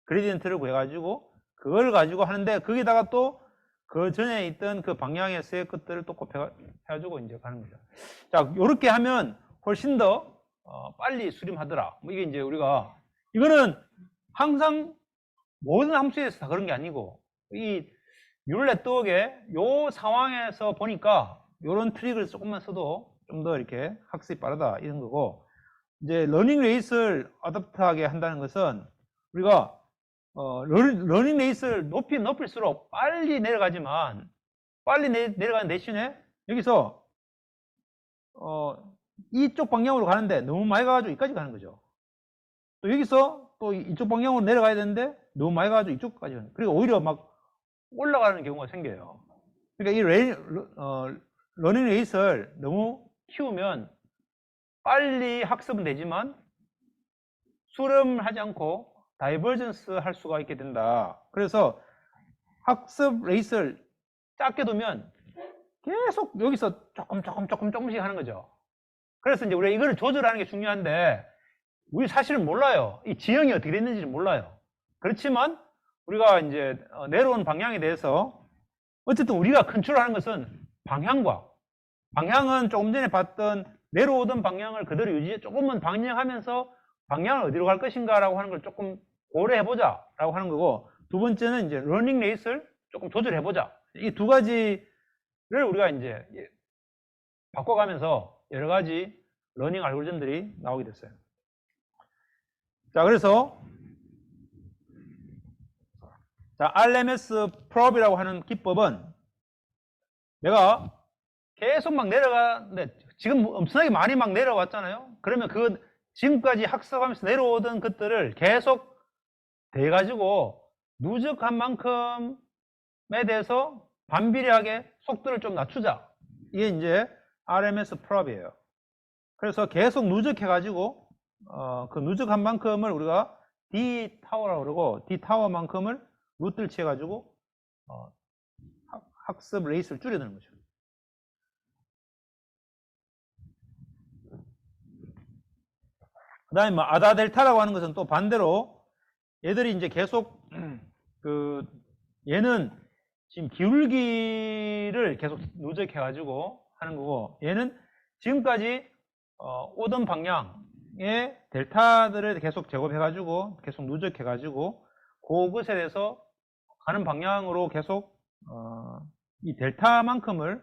Speaker 1: 그레디언트를 구해가지고 그걸 가지고 하는데, 거기다가 또 그 전에 있던 그 방향에서의 것들을 또 곱해가지고 이제 가는 거죠. 자, 요렇게 하면 훨씬 더 빨리 수렴하더라. 뭐 이게 이제 우리가, 이거는 항상 모든 함수에서 다 그런 게 아니고, 이 뉴럴 네트워크의 요 상황에서 보니까 요런 트릭을 조금만 써도 좀 더 이렇게 학습이 빠르다 이런 거고, 이제 러닝 레이스를 어댑트하게 한다는 것은 우리가 러닝 레이스를 높이면 높일수록 빨리 내려가지만, 빨리 내려가는 대신에 여기서 이쪽 방향으로 가는데 너무 많이 가가지고 여기까지 가는 거죠. 또 여기서 또 이쪽 방향으로 내려가야 되는데 너무 많이 가가지고 이쪽까지 가는 거예요. 그리고 오히려 막 올라가는 경우가 생겨요. 그러니까 이 러닝 레이스를 너무 키우면 빨리 학습은 되지만 수렴을 하지 않고 다이버전스 할 수가 있게 된다. 그래서 학습 레이스를 작게 두면 계속 여기서 조금씩 하는 거죠. 그래서 이제 우리가 이거를 조절하는 게 중요한데, 우리 사실은 몰라요. 이 지형이 어떻게 됐는지는 몰라요. 그렇지만 우리가 이제 내려오는 방향에 대해서 어쨌든 우리가 컨트롤하는 것은 방향은 조금 전에 봤던 내려오던 방향을 그대로 조금만 방향하면서 방향을 어디로 갈 것인가라고 하는 걸 조금 고려해보자 라고 하는 거고, 두 번째는 이제 러닝 레이스를 조금 조절해보자. 이 두 가지를 우리가 이제 바꿔가면서 여러 가지 러닝 알고리즘들이 나오게 됐어요. 자, 그래서 자, RMS prob이라고 하는 기법은 내가 계속 막 내려가는데 지금 엄청나게 많이 막 내려왔잖아요. 그러면 그 지금까지 학습하면서 내려오던 것들을 계속 대가지고 누적한 만큼에 대해서 반비례하게 속도를 좀 낮추자. 이게 이제 RMS prob이에요. 그래서 계속 누적해가지고 그 누적한 만큼을 우리가 D 타워라고 그러고 D 타워만큼을 루트를 취해가지고 학습 레이스를 줄여드는 거죠. 그 다음에 뭐 아다 델타라고 하는 것은 또 반대로 얘들이 이제 계속 얘는 지금 기울기를 계속 누적해가지고 하는 거고, 얘는 지금까지 오던 방향의 델타들을 계속 제곱해가지고 계속 누적해가지고 그것에 대해서 가는 방향으로 계속 이 델타만큼을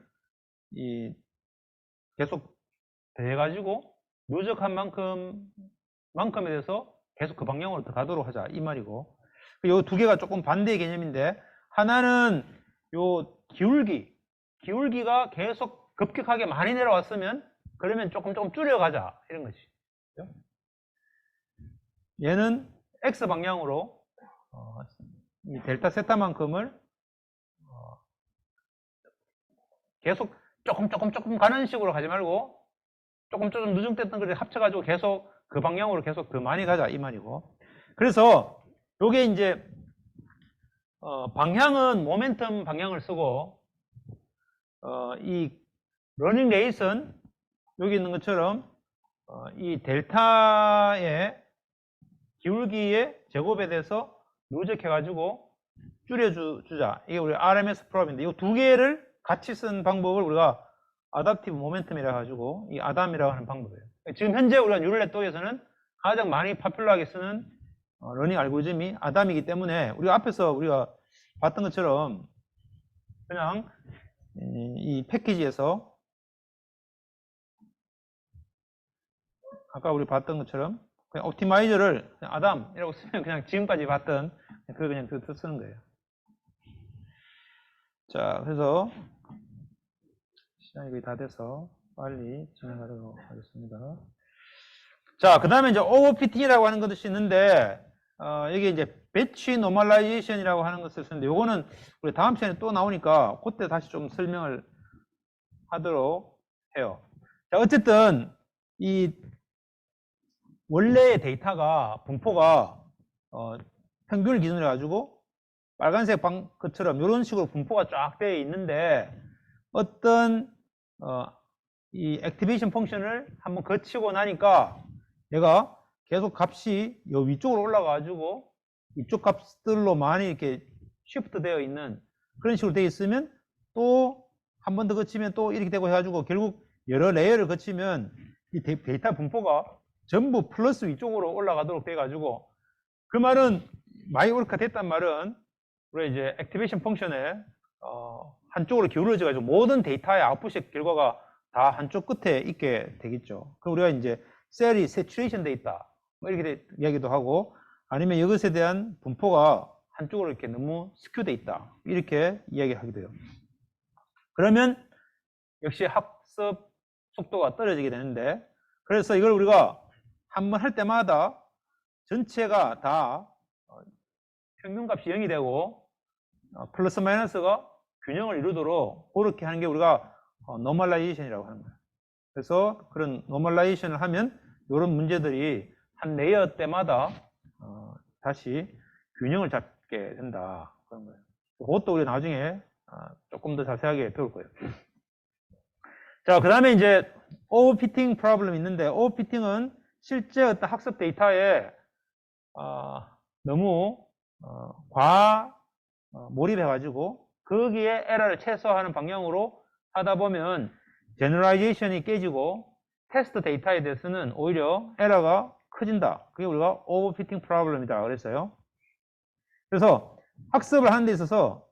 Speaker 1: 계속 대가지고 누적한 만큼에 대해서 계속 그 방향으로 더 가도록 하자 이 말이고, 요 두 개가 조금 반대의 개념인데, 하나는 요 기울기가 계속 급격하게 많이 내려왔으면 그러면 조금 줄여가자 이런 거지. 그렇죠? 얘는 X 방향으로 이 델타 세타만큼을 계속 조금 가는 식으로 가지 말고 조금 누적됐던 것을 합쳐가지고 계속 그 방향으로 계속 더 많이 가자 이 말이고, 그래서 요게 이제 방향은 모멘텀 방향을 쓰고 이 러닝 레이스는 여기 있는 것처럼 이 델타의 기울기의 제곱에 대해서 누적해가지고 줄여주자. 이게 우리 RMS 프로브인데, 이 두 개를 같이 쓴 방법을 우리가 아답티브 모멘텀이라 가지고 이 아담이라고 하는 방법이에요. 지금 현재 우리가 뉴럴 네트워크에서는 가장 많이 파퓰러하게 쓰는 러닝 알고리즘이 아담이기 때문에 우리가 앞에서 우리가 봤던 것처럼 그냥 이 패키지에서 아까 우리 봤던 것처럼 그냥 옵티마이저를 그냥 아담이라고 쓰면 그냥 지금까지 봤던 그걸 그냥 쓰는 거예요. 자, 그래서 시간이 거의 다 돼서 빨리 진행하도록 하겠습니다. 자, 그 다음에 이제 오버피팅이라고 하는 것이 있는데 여기 이제 배치 노멀라이제이션이라고 하는 것을 쓰는데, 요거는 우리 다음 시간에 또 나오니까 그때 다시 좀 설명을 하도록 해요. 자, 어쨌든 이 원래의 데이터가 분포가 평균을 기준으로 해가지고 빨간색 것처럼 이런 식으로 분포가 쫙 되어 있는데, 어떤 이 액티베이션 펑션을 한번 거치고 나니까 얘가 계속 값이 요 위쪽으로 올라가가지고 이쪽 값들로 많이 이렇게 쉬프트 되어 있는 그런 식으로 되어 있으면 또 한 번 더 거치면 또 이렇게 되고 해가지고 결국 여러 레이어를 거치면 이 데이터 분포가 전부 플러스 위쪽으로 올라가도록 돼가지고, 그 말은 마이오르카 됐단 말은 우리가 이제 액티베이션 펑션에 한쪽으로 기울어져 가지고 모든 데이터의 아웃풋의 결과가 다 한쪽 끝에 있게 되겠죠. 그럼 우리가 이제 셀이 세츄레이션 돼 있다 뭐 이렇게 이야기도 하고, 아니면 이것에 대한 분포가 한쪽으로 이렇게 너무 스큐돼 있다 이렇게 이야기하기도 해요. 그러면 역시 학습 속도가 떨어지게 되는데, 그래서 이걸 우리가 한번 할 때마다 전체가 다 평균값이 0이 되고 플러스 마이너스가 균형을 이루도록 그렇게 하는 게 우리가 노멀라이제이션이라고 하는 거예요. 그래서 그런 노멀라이제이션을 하면 이런 문제들이 한 레이어 때마다 다시 균형을 잡게 된다 그런 거예요. 그것도 우리 나중에 조금 더 자세하게 배울 거예요. 자, 그 다음에 이제 오버피팅 프로블럼이 있는데, 오버피팅은 실제 어떤 학습 데이터에 너무 몰입해가지고 거기에 에러를 최소화하는 방향으로 하다 보면 제너라이제이션이 깨지고 테스트 데이터에 대해서는 오히려 에러가 커진다. 그게 우리가 오버피팅 프로블럼이다 그랬어요. 그래서 학습을 하는 데 있어서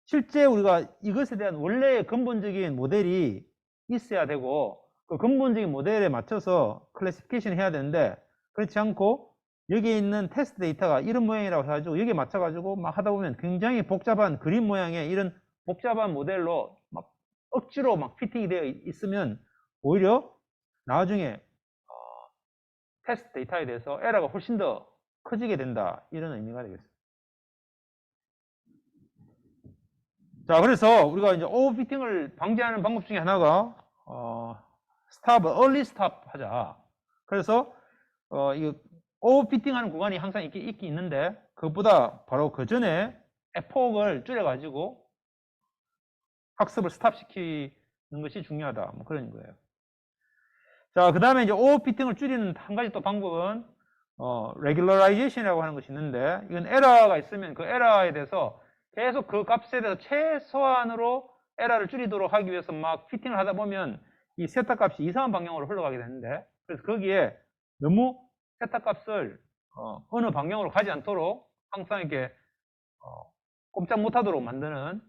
Speaker 1: 실제 우리가 이것에 대한 원래의 근본적인 모델이 있어야 되고 그 근본적인 모델에 맞춰서 클래시피케이션 해야 되는데, 그렇지 않고 여기에 있는 테스트 데이터가 이런 모양이라고 해가지고 여기에 맞춰가지고 막 하다 보면 굉장히 복잡한 그림 모양의 이런 복잡한 모델로 막 억지로 막 피팅이 되어 있으면 오히려 나중에 테스트 데이터에 대해서 에러가 훨씬 더 커지게 된다, 이런 의미가 되겠습니다. 자, 그래서 우리가 이제 오버피팅을 방지하는 방법 중에 하나가 스탑, 얼리 스탑 하자. 그래서 이 오버피팅하는 구간이 항상 있긴 있는데 그것보다 바로 그 전에 에폭을 줄여가지고 학습을 스탑시키는 것이 중요하다, 뭐 그런 거예요. 자, 그 다음에 이제 오버피팅을 줄이는 한 가지 또 방법은 regularization 이라고 하는 것이 있는데, 이건 에러가 있으면 그 에러에 대해서 계속 그 값에 대해서 최소한으로 에러를 줄이도록 하기 위해서 막 피팅을 하다 보면 이 세타 값이 이상한 방향으로 흘러가게 되는데, 그래서 거기에 너무 세타 값을 어느 방향으로 가지 않도록 항상 이렇게 꼼짝 못하도록 만드는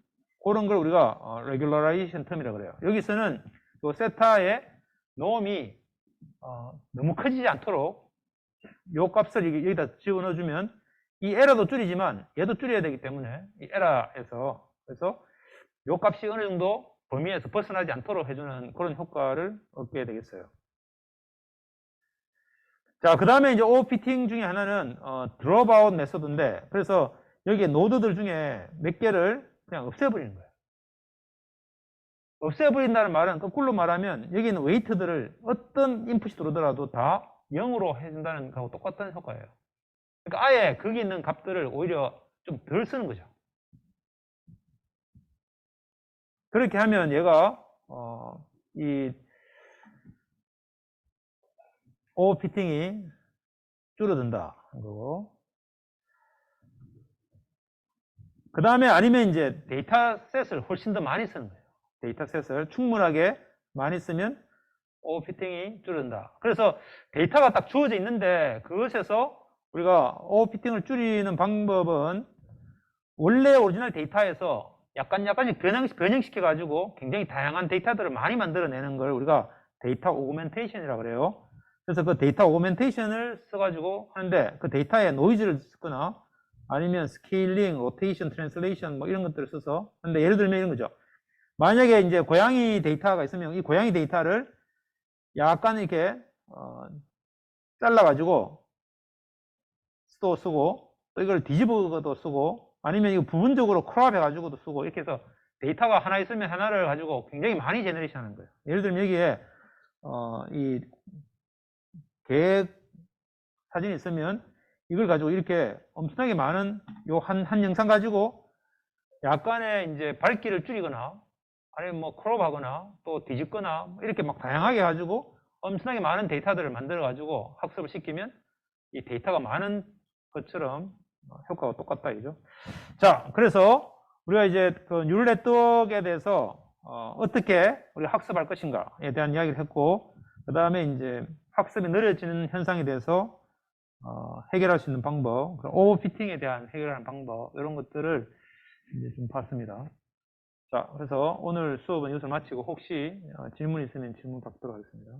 Speaker 1: 그런 걸 우리가 regularization 텀이라고 그래요. 여기서는 그 세타의 놈이 너무 커지지 않도록 요 값을 여기다 집어넣어주면 이 에러도 줄이지만 얘도 줄여야 되기 때문에 이 에러에서, 그래서 요 값이 어느 정도 범위에서 벗어나지 않도록 해주는 그런 효과를 얻게 되겠어요. 자, 그 다음에 이제 오버피팅 중에 하나는 드롭아웃 메소드인데, 그래서 여기에 노드들 중에 몇 개를 그냥 없애버리는 거예요. 없애버린다는 말은 거꾸로 말하면 여기 있는 웨이트들을 어떤 인풋이 들어오더라도 다 0으로 해준다는 거하고 똑같은 효과예요. 그러니까 아예 거기 있는 값들을 오히려 좀 덜 쓰는 거죠. 그렇게 하면 얘가 이 오버피팅이 줄어든다 한 거고, 그 다음에 아니면 이제 데이터셋을 훨씬 더 많이 쓰는 거예요. 데이터셋을 충분하게 많이 쓰면 오버피팅이 줄어든다. 그래서 데이터가 딱 주어져 있는데 그것에서 우리가 오버피팅을 줄이는 방법은 원래 오리지널 데이터에서 약간씩 변형시켜 가지고 굉장히 다양한 데이터들을 많이 만들어내는 걸 우리가 데이터 오그멘테이션이라고 그래요. 그래서 그 데이터 오그멘테이션을 써가지고 하는데, 그 데이터에 노이즈를 쓰거나 아니면 스케일링, 로테이션, 트랜슬레이션 뭐 이런 것들을 써서 하는데, 예를 들면 이런 거죠. 만약에 이제 고양이 데이터가 있으면 이 고양이 데이터를 약간 이렇게 잘라가지고 또 쓰고, 또 이걸 뒤집어도 쓰고, 아니면 이거 부분적으로 크롭 해가지고도 쓰고, 이렇게 해서 데이터가 하나 있으면 하나를 가지고 굉장히 많이 제너레이션 하는 거예요. 예를 들면 여기에 이 계획 사진이 있으면 이걸 가지고 이렇게 엄청나게 많은 요 한 영상 가지고 약간의 이제 밝기를 줄이거나 아니면 뭐 크롭하거나 또 뒤집거나 이렇게 막 다양하게 가지고 엄청나게 많은 데이터들을 만들어 가지고 학습을 시키면 이 데이터가 많은 것처럼 효과가 똑같다, 이죠. 자, 그래서 우리가 이제 그 뉴럴 네트워크에 대해서 어떻게 우리가 학습할 것인가에 대한 이야기를 했고, 그 다음에 이제 학습이 느려지는 현상에 대해서 해결할 수 있는 방법, 오버피팅에 대한 해결하는 방법, 이런 것들을 이제 좀 봤습니다. 자, 그래서 오늘 수업은 여기서 마치고 혹시 질문 있으면 질문 받도록 하겠습니다.